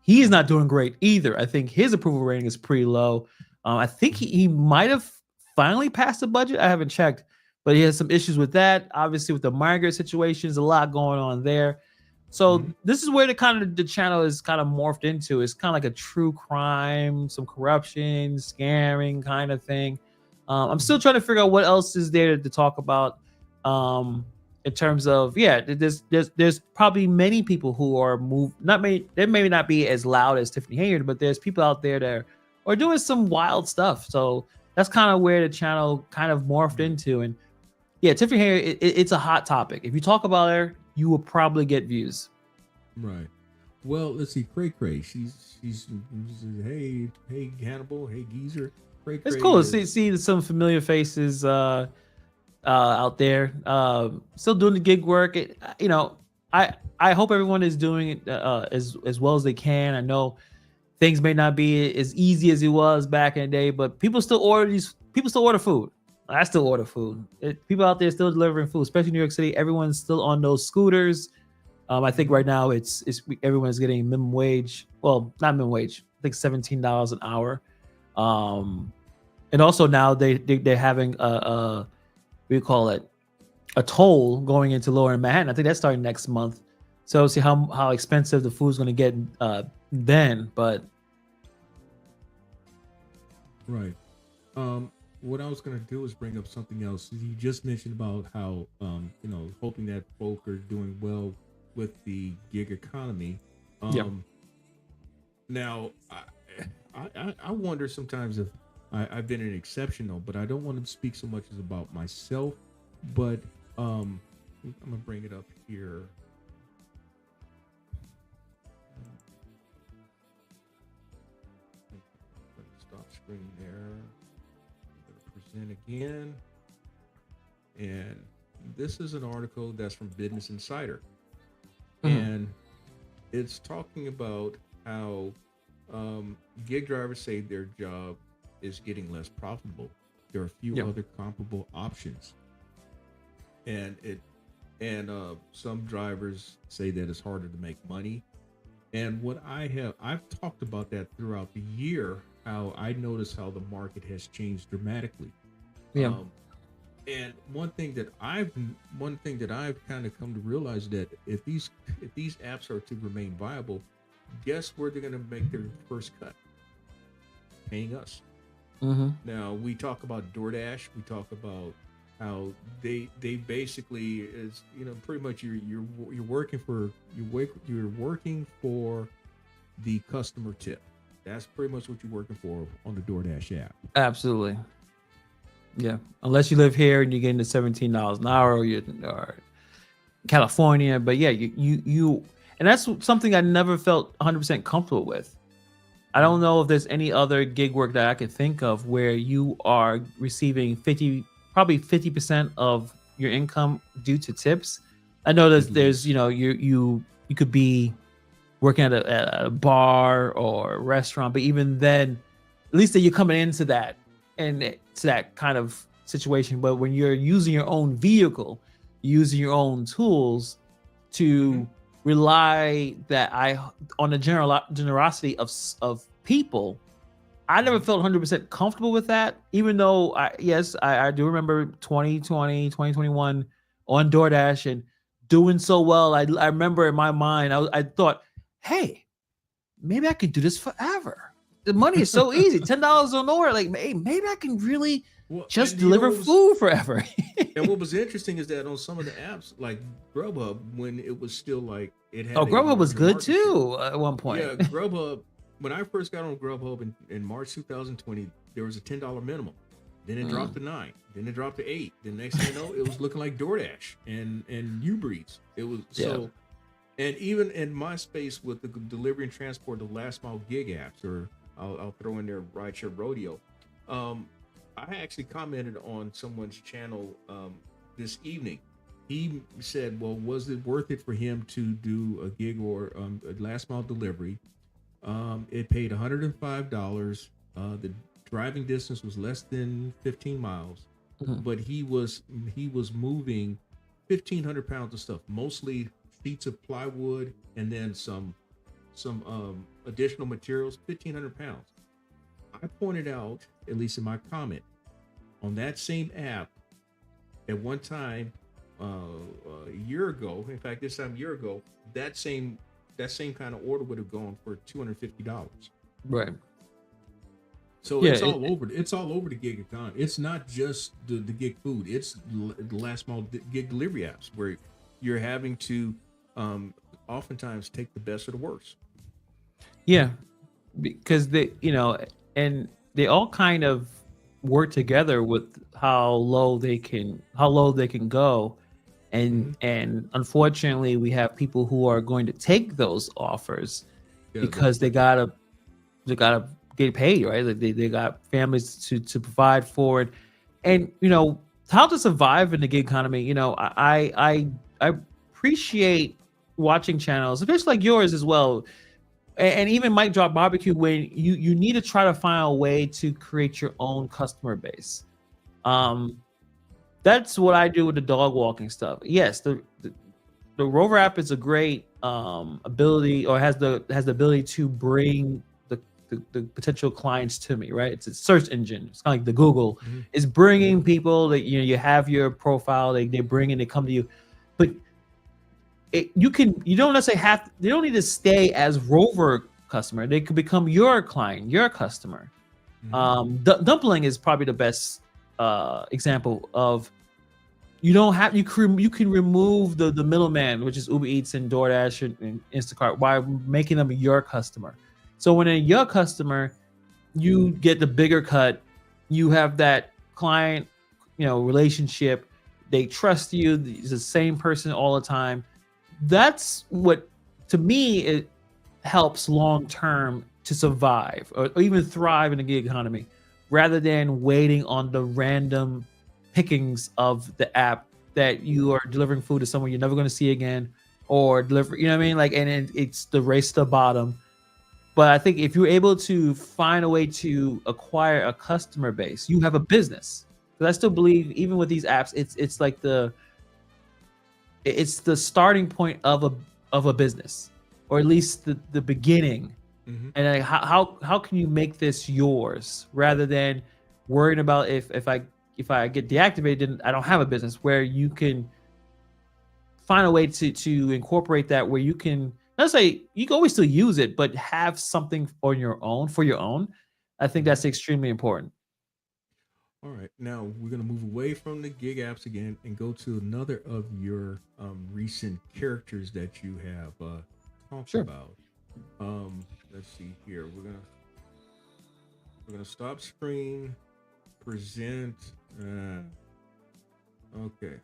he's not doing great either. I think his approval rating is pretty low. I think he might have finally passed the budget. I haven't checked, but he has some issues with that. Obviously, with the migrant situations, a lot going on there. So Mhm. this is where the channel is kind of morphed into. It's kind of like a true crime, some corruption, scaring kind of thing. I'm still trying to figure out what else is there to talk about. In terms of, there's probably many people who are they may not be as loud as Tiffany Hayard, but there's people out there that are doing some wild stuff. So that's kind of where the channel kind of morphed into. And yeah, Tiffany Hayard, it's a hot topic. If you talk about her, you will probably get views. Right. Well, let's see. Cray. She's hey Hannibal, hey Geezer. Cray. It's cool to see some familiar faces out there, still doing the gig work. I hope everyone is doing it as well as they can. I know things may not be as easy as it was back in the day, but people still order food. I still order food. People out there still delivering food, especially in New York City. Everyone's still on those scooters. I think right now it's everyone's getting minimum wage. Well, not minimum wage. I think $17 an hour. And also now they're having a we call it a toll going into Lower Manhattan. I think that's starting next month. So see how expensive the food's going to get then. But Right. What I was gonna do is bring up something else. You just mentioned about how hoping that folk are doing well with the gig economy. Yeah. Now, I wonder sometimes if I've been an exception though, but I don't want to speak so much as about myself. But I'm gonna bring it up here. Stop screen there. Present again. And this is an article that's from Business Insider. And it's talking about how gig drivers say their job is getting less profitable. There are a few other comparable options. And some drivers say that it's harder to make money. And I've talked about that throughout the year, how I noticed how the market has changed dramatically. Yeah. And one thing that I've kind of come to realize that if these apps are to remain viable, guess where they're going to make their first cut? Paying us. Now we talk about DoorDash. We talk about how they basically is pretty much you're working for the customer tip. That's pretty much what you're working for on the DoorDash app. absolutely. Yeah. Unless you live here and you're getting the $17 an hour, or you're or California. But yeah, you and that's something I never felt 100% comfortable with. I don't know if there's any other gig work that I could think of where you are receiving probably 50% of your income due to tips. I know there's you you could be working at a bar or a restaurant, but even then, at least that you're coming into that and it's that kind of situation. But when you're using your own vehicle, using your own tools to rely on the generosity of people, I never felt 100% comfortable with that, even though I do remember 2020, 2021 on DoorDash and doing so well. I remember in my mind, I thought, hey, maybe I could do this forever. The money is so easy, $10 an order. Like, hey, maybe I can really just deliver food forever. And what was interesting is that on some of the apps, like Grubhub, when it was still like it had. Grubhub was good too at one point. Yeah, Grubhub. When I first got on Grubhub in March 2020, there was a $10 minimum. Then it dropped to $9. Then it dropped to $8. The next thing you know, it was looking like DoorDash and Uber Eats. It was so. And even in my space with the delivery and transport, the last mile gig apps, or I'll throw in there Rideshare Rodeo. I actually commented on someone's channel this evening. He said, well, was it worth it for him to do a gig or a last mile delivery? It paid $105. The driving distance was less than 15 miles, but he was moving 1,500 pounds of stuff, mostly sheets of plywood and then some additional materials, 1,500 pounds. I pointed out, at least in my comment, on that same app, at one time, a year ago, in fact, this time a year ago, that same kind of order would have gone for $250. Right. So it's all over. It's all over the gig economy. It's not just the gig food. It's the last mile gig delivery apps where you're having to oftentimes take the best of the worst. Yeah, because and they all kind of work together with how low they can go, and unfortunately we have people who are going to take those offers because they gotta get paid, right? Like they got families to provide for it, and how to survive in the gig economy. I appreciate watching channels, especially like yours as well. And even Mike Drop Barbecue, when you need to try to find a way to create your own customer base. That's what I do with the dog walking stuff. Yes, the Rover app is a great ability, or has the ability to bring the potential clients to me, right? It's a search engine. It's kind of like the Google. It's bringing people that you have your profile. They bring in, they come to you, but you don't necessarily they don't need to stay as Rover customer. They could become your client, your customer. Dumpling is probably the best example of you can remove the middleman, which is Uber Eats and DoorDash and Instacart, by making them your customer. So when they're your customer, you get the bigger cut. You have that client, relationship. They trust you. It's the same person all the time. That's what, to me, it helps long term to survive or even thrive in the gig economy, rather than waiting on the random pickings of the app that you are delivering food to someone you're never going to see again, or deliver, you know what I mean? Like, and it's the race to the bottom. But I think if you're able to find a way to acquire a customer base, you have a business. Because I still believe, even with these apps, it's like it's the starting point of a business, or at least the beginning. And like, how can you make this yours, rather than worrying about if I get deactivated, then I don't have a business, where you can find a way to incorporate that, where you can, not say you can always still use it, but have something for your own. I think that's extremely important. All right, now we're going to move away from the gig apps again and go to another of your recent characters that you have talked about. Let's see here. We're gonna stop screen, present. Okay.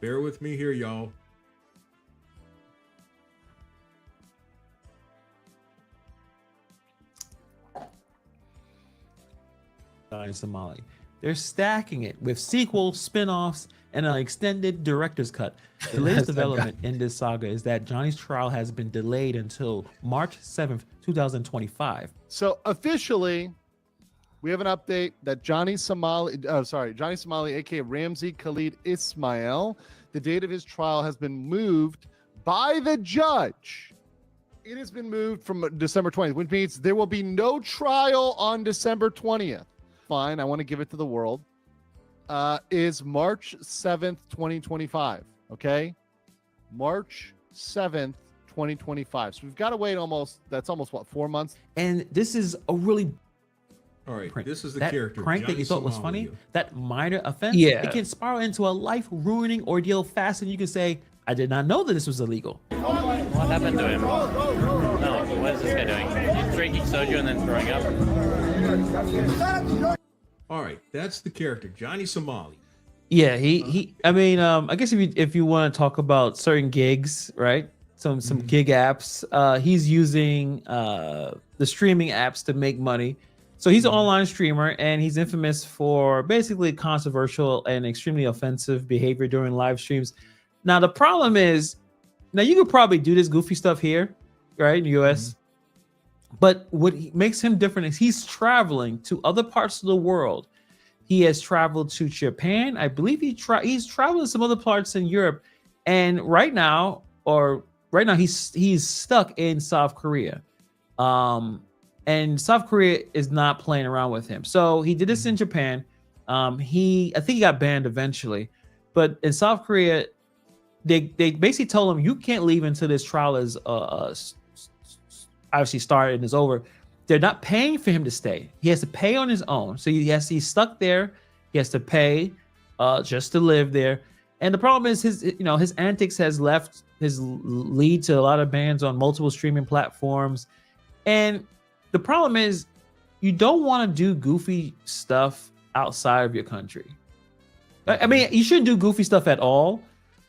Bear with me here, y'all. In Somali, they're stacking it with sequels, spin-offs, and an extended director's cut. The latest development in this saga is that Johnny's trial has been delayed until March 7th, 2025. So officially, we have an update that Johnny Somali, aka Ramzi Khalid Ismail, the date of his trial has been moved by the judge. It has been moved from December 20th, which means there will be no trial on December 20th. Fine, I want to give it to the world. Is March 7th, 2025. Okay? March 7th, 2025. So we've got to wait almost 4 months? And this is a really All right, prank. this is the That character. prank that Johnny you thought was Somali. funny, that minor offense, Yeah. it can spiral into a life-ruining ordeal faster than you can say, I did not know that this was illegal. What happened to him? No, what is this guy doing? He's drinking soju and then throwing up. All right, that's the character, Johnny Somali. Yeah, I mean, I guess if you want to talk about certain gigs, right? Some gig apps, he's using the streaming apps to make money. So he's an online streamer, and he's infamous for basically controversial and extremely offensive behavior during live streams. Now the problem is, now you could probably do this goofy stuff here, right, in the US. But what makes him different is he's traveling to other parts of the world. He has traveled to Japan. I believe he's traveled to some other parts in Europe. And right now he's stuck in South Korea. And South Korea is not playing around with him. So he did this in Japan. I think he got banned eventually. But in South Korea, they basically told him you can't leave until this trial is obviously started and is over. They're not paying for him to stay. He has to pay on his own. So he's stuck there. He has to pay just to live there. And the problem is his antics has left his lead to a lot of bans on multiple streaming platforms. And the problem is you don't want to do goofy stuff outside of your country. I mean, you shouldn't do goofy stuff at all,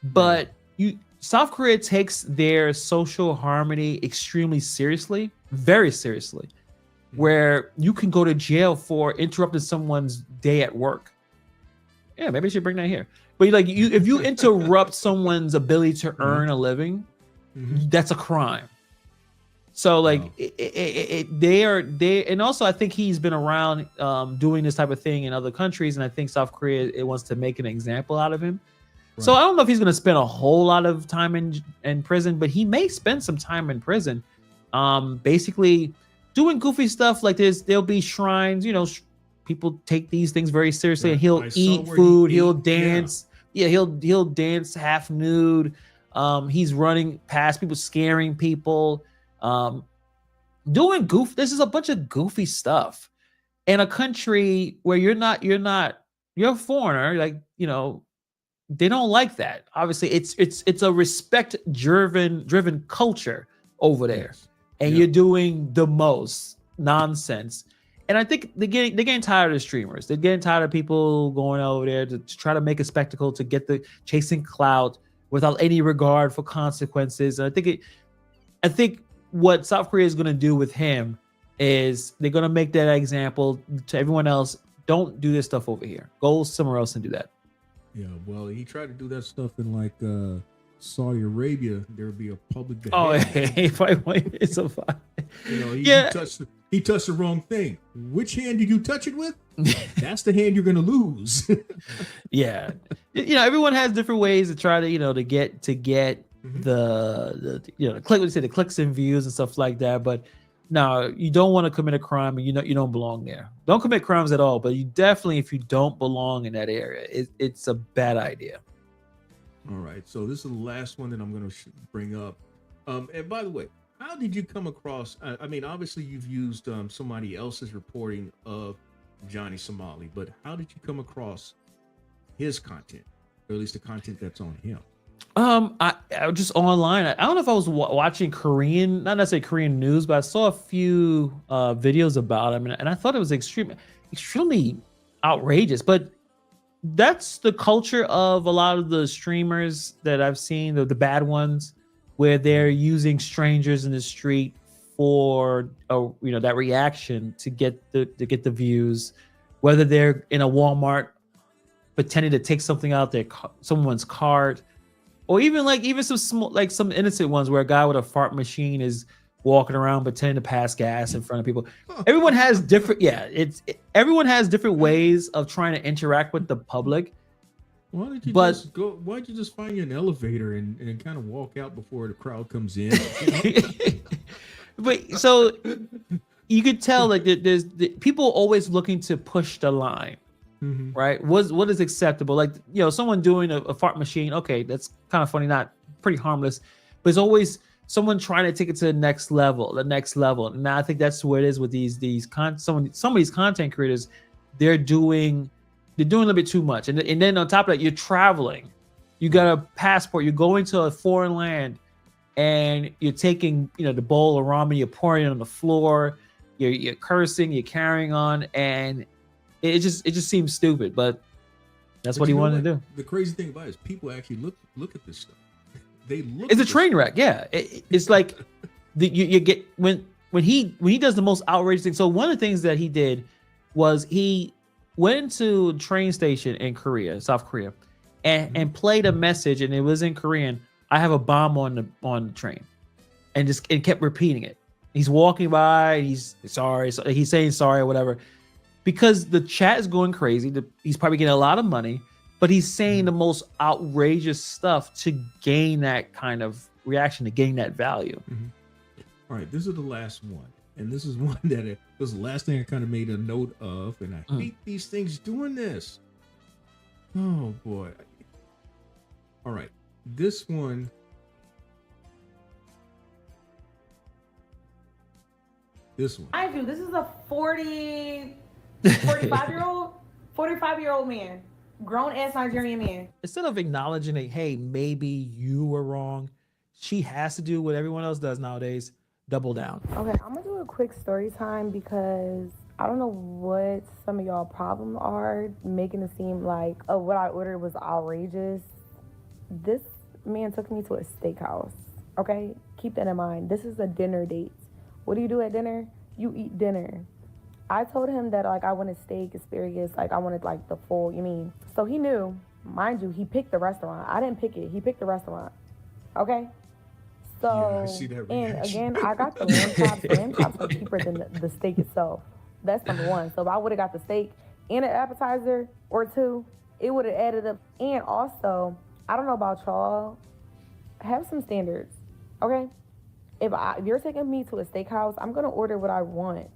but South Korea takes their social harmony extremely seriously, very seriously, where you can go to jail for interrupting someone's day at work. Yeah, maybe I should bring that here. But if you interrupt someone's ability to earn a living, that's a crime. So and also I think he's been around doing this type of thing in other countries, and I think South Korea wants to make an example out of him. Right. So I don't know if he's going to spend a whole lot of time in prison, but he may spend some time in prison, basically doing goofy stuff like this. There'll be shrines, people take these things very seriously, and he'll eat food, he'll dance. Yeah, he'll dance half nude. He's running past people, scaring people. Doing this is a bunch of goofy stuff in a country where you're a foreigner, they don't like that. Obviously it's a respect driven culture over there. Yes. And you're doing the most nonsense. And I think they're getting tired of streamers. They're getting tired of people going over there to try to make a spectacle, to get the chasing clout without any regard for consequences. And I think what South Korea is going to do with him is they're going to make that example to everyone else. Don't do this stuff over here. Go somewhere else and do that. Yeah, well, he tried to do that stuff in Saudi Arabia. There would be a public it's a fine. He touched the wrong thing. Which hand did you touch it with? That's the hand you're going to lose. Yeah, everyone has different ways to try to get the the clicks and views and stuff like that. But no, you don't want to commit a crime, and you don't belong there. Don't commit crimes at all. But you definitely, if you don't belong in that area, it's a bad idea. All right, so this is the last one that I'm going to bring up. And by the way, how did you come across? I mean, obviously you've used somebody else's reporting of Johnny Somali, but how did you come across his content, or at least the content that's on him? I was just online. I don't know if I was watching Korean, not necessarily Korean news, but I saw a few videos about him, and I thought it was extremely outrageous. But that's the culture of a lot of the streamers that I've seen, the bad ones, where they're using strangers in the street for that reaction to get the views, whether they're in a Walmart pretending to take something out their someone's cart, or even some small, like some innocent ones where a guy with a fart machine is walking around pretending to pass gas in front of people. Everyone has different, everyone has different ways of trying to interact with the public. Why don't you just find you an elevator and kind of walk out before the crowd comes in? But so you could tell like there's people always looking to push the line, right? What is acceptable? Like, someone doing a fart machine. Okay, that's kind of funny, not pretty harmless, but it's always someone trying to take it to the next level. And I think that's what it is with some of these content creators. They're doing a little bit too much, and then on top of that, you're traveling. You got a passport. You're going to a foreign land, and you're taking the bowl of ramen. You're pouring it on the floor. You're cursing. You're carrying on, and it just seems stupid. But that's what he wanted to do. The crazy thing about it is people actually look at this stuff. They look. It's a train wreck. Yeah, it's like you get when he does the most outrageous thing. So one of the things that he did was he went to a train station in South Korea, and played a message, and it was in Korean. I have a bomb on the train, and kept repeating it. He's walking by, and he's sorry, so he's saying sorry or whatever, because the chat is going crazy. He's probably getting a lot of money, but he's saying the most outrageous stuff to gain that kind of reaction, to gain that value. All right, this is the last one. And this is one that was the last thing I kind of made a note of. And I hate these things doing this. Oh, boy. All right. This one. This is a 45-year-old man. Grown-ass Nigerian man. Instead of acknowledging that, hey, maybe you were wrong, she has to do what everyone else does nowadays. Double down. Okay, I'm gonna do a quick story time because I don't know what some of y'all problems are, making it seem like what I ordered was outrageous. This man took me to a steakhouse. Okay, keep that in mind. This is a dinner date. What do you do at dinner? You eat dinner. I told him that I wanted steak, asparagus, I wanted the full. So he knew, mind you, he picked the restaurant. I didn't pick it. He picked the restaurant. Okay. So, yeah, I see that and again, I got the lamb chops. The lamb chops are cheaper than the steak itself. That's number one. So if I would have got the steak and an appetizer or two, it would have added up. And also, I don't know about y'all, have some standards, okay? If you're taking me to a steakhouse, I'm gonna order what I want.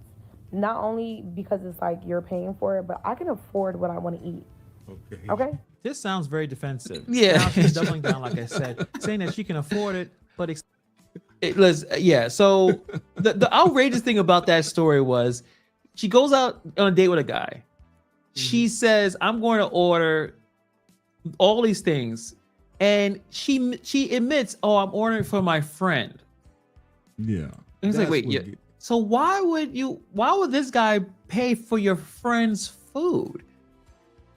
Not only because it's you're paying for it, but I can afford what I want to eat. Okay. This sounds very defensive. Yeah. Now she's doubling down, like I said, saying that she can afford it, but So the outrageous thing about that story was she goes out on a date with a guy. She says, I'm going to order all these things. And she admits, oh, I'm ordering for my friend. Yeah. And he's like, wait, so why would this guy pay for your friend's food?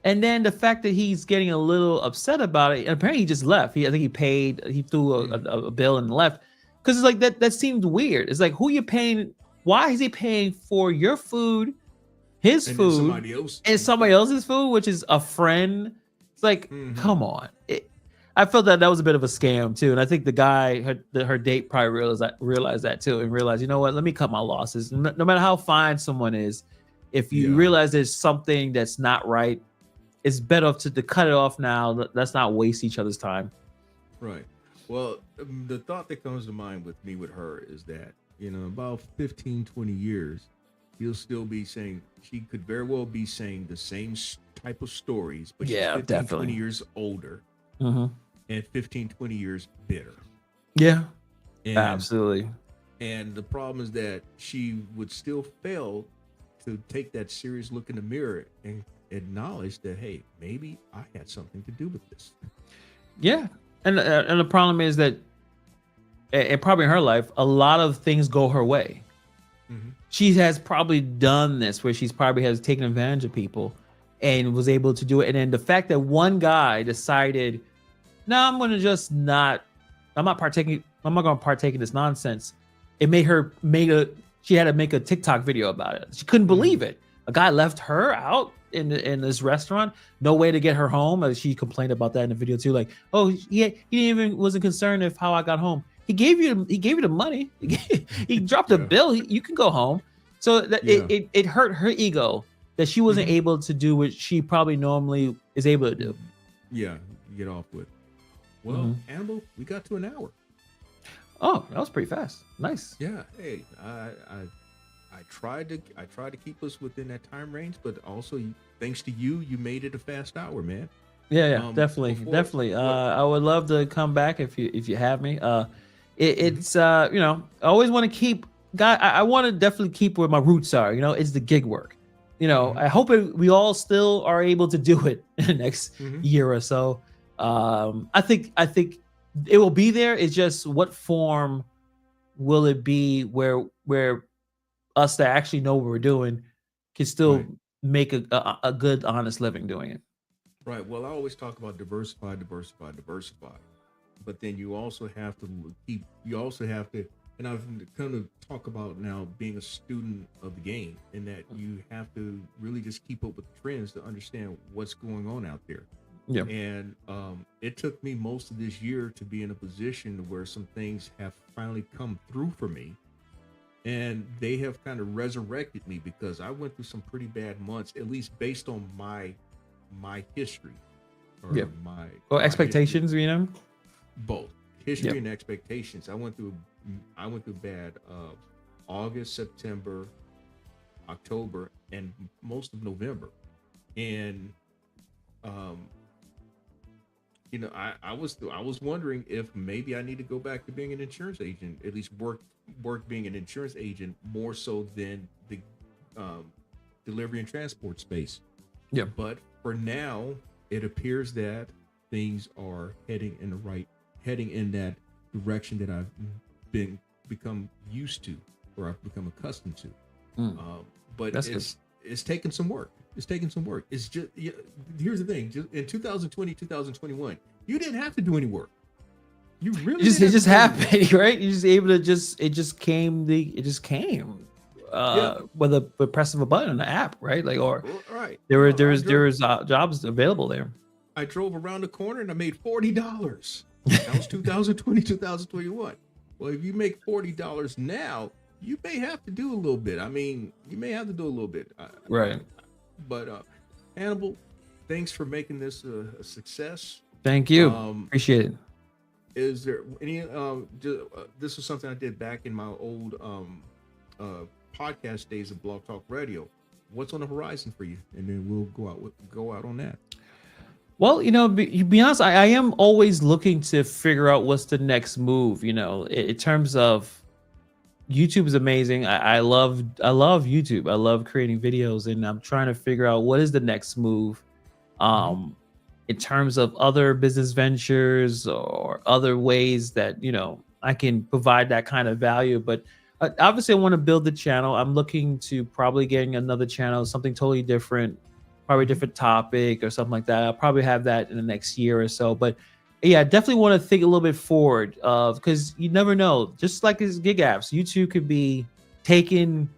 And then the fact that he's getting a little upset about it, and apparently he just left. I think he threw a bill and left. Because it's that seemed weird. It's who you paying? Why is he paying for your food, his food, and somebody else's food, which is a friend? It's come on. I felt that was a bit of a scam too. And I think the guy, her date probably realized that too, and realized, you know what, let me cut my losses. No matter how fine someone is, if you realize there's something that's not right, it's better to cut it off now. Let's not waste each other's time. Right. Well, the thought that comes to mind with her is that, about 15, 20 years, he'll still be saying, she could very well be saying the same type of stories, but she's 15, definitely 20 years older and 15, 20 years bitter. Yeah, and, absolutely. And the problem is that she would still fail to take that serious look in the mirror and acknowledge that, hey, maybe I had something to do with this. Yeah. And the problem is that, and probably in her life, a lot of things go her way. She has probably done this where she's probably has taken advantage of people and was able to do it. And then the fact that one guy decided, no, I'm not going to partake in this nonsense. It made her she had to make a TikTok video about it. She couldn't believe it. A guy left her out in this restaurant, no way to get her home. She complained about that in the video too. Like, oh, he even wasn't concerned if how I got home. He gave you the money. He dropped a bill. You can go home. So that it hurt her ego that she wasn't able to do what she probably normally is able to do. Yeah, get off with. Well, Hannibal, we got to an hour. Oh, that was pretty fast. Nice. Yeah. Hey, I tried to keep us within that time range, but also thanks to you, you made it a fast hour, man. Yeah, definitely. I would love to come back if you have me. It's I always want to keep. I want to definitely keep where my roots are. It's the gig work. I hope we all still are able to do it in the next year or so. I think it will be there. It's just what form will it be where us that actually know what we're doing can still make a good, honest living doing it. Right. Well, I always talk about diversify, but then you also have to and I've kind of talk about now being a student of the game, and that you have to really just keep up with the trends to understand what's going on out there. Yeah. And it took me most of this year to be in a position where some things have finally come through for me, and they have kind of resurrected me, because I went through some pretty bad months, at least based on my history or expectations, history. Both history and expectations. I went through bad August, September, October, and most of November. And I was wondering if maybe I need to go back to being an insurance agent, at least work being an insurance agent more so than the delivery and transport space. Yeah. But for now, it appears that things are heading in that direction that I've become used to, or I've become accustomed to. But it's taken some work. It's just, here's the thing. In 2020, 2021, you didn't have to do any work. You really it just happened, right? You just able to it just came. With a press of a button on the app, right? Like, or right. There was jobs available there. I drove around the corner and I made $40. That was 2020, 2021. Well, if you make $40 now, you may have to do a little bit. I mean, you may have to do a little bit. Right. But Hannibal, thanks for making this a success. Thank you. Appreciate it. Is there any? This was something I did back in my old podcast days of Blog Talk Radio. What's on the horizon for you? And then we'll go out on that. Well, be honest, I am always looking to figure out what's the next move. In terms of YouTube is amazing. I love YouTube. I love creating videos, and I'm trying to figure out what is the next move. In terms of other business ventures or other ways that I can provide that kind of value. But obviously, I want to build the channel. I'm looking to probably getting another channel, something totally different, probably a different topic or something like that. I'll probably have that in the next year or so. But yeah, I definitely want to think a little bit forward, because you never know. Just like these gig apps, YouTube could be taken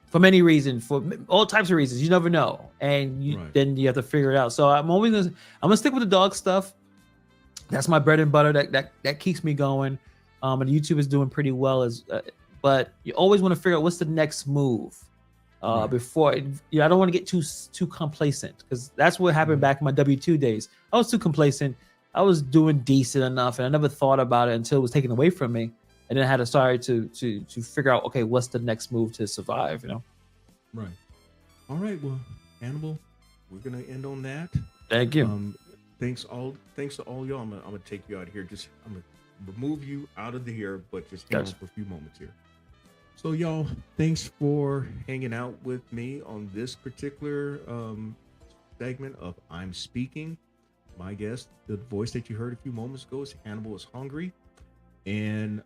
for many reasons, for all types of reasons. You never know, and then you have to figure it out. So I'm gonna stick with the dog stuff. That's my bread and butter. That keeps me going. And YouTube is doing pretty well but you always want to figure out what's the next move. Before I don't want to get too complacent, because that's what happened back in my W2 days. I was too complacent. I was doing decent enough, and I never thought about it until it was taken away from me, and then I had to start to figure out, okay, what's the next move to survive? Right. All right. Well, Hannibal, we're gonna end on that. Thank you. Thanks to all y'all. I'm gonna take you out of here. I'm gonna remove you out of here, but just hang on for a few moments here. So y'all, thanks for hanging out with me on this particular segment of I'm Speaking. My guest, the voice that you heard a few moments ago, is Hannibal Is Hungry. And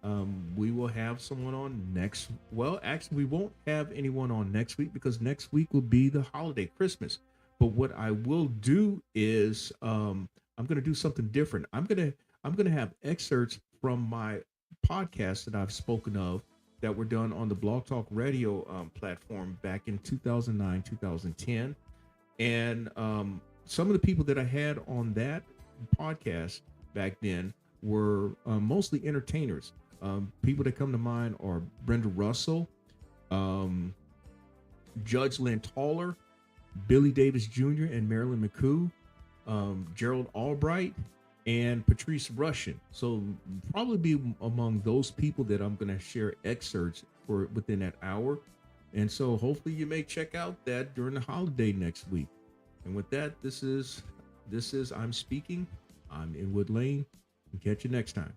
we will have someone on next. Well, actually, we won't have anyone on next week, because next week will be the holiday, Christmas. But what I will do is I'm going to do something different. I'm going to have excerpts from my podcast that I've spoken of that were done on the Blog Talk Radio platform back in 2009, 2010. And some of the people that I had on that podcast back then were mostly entertainers. People that come to mind are Brenda Russell, Judge Lynn Taller, Billy Davis Jr. and Marilyn McCoo, Gerald Albright, and Patrice Rushen. So probably be among those people that I'm going to share excerpts for within that hour. And so hopefully you may check out that during the holiday next week. And with that, this is I'm Speaking. I'm Inwood Lane, and catch you next time.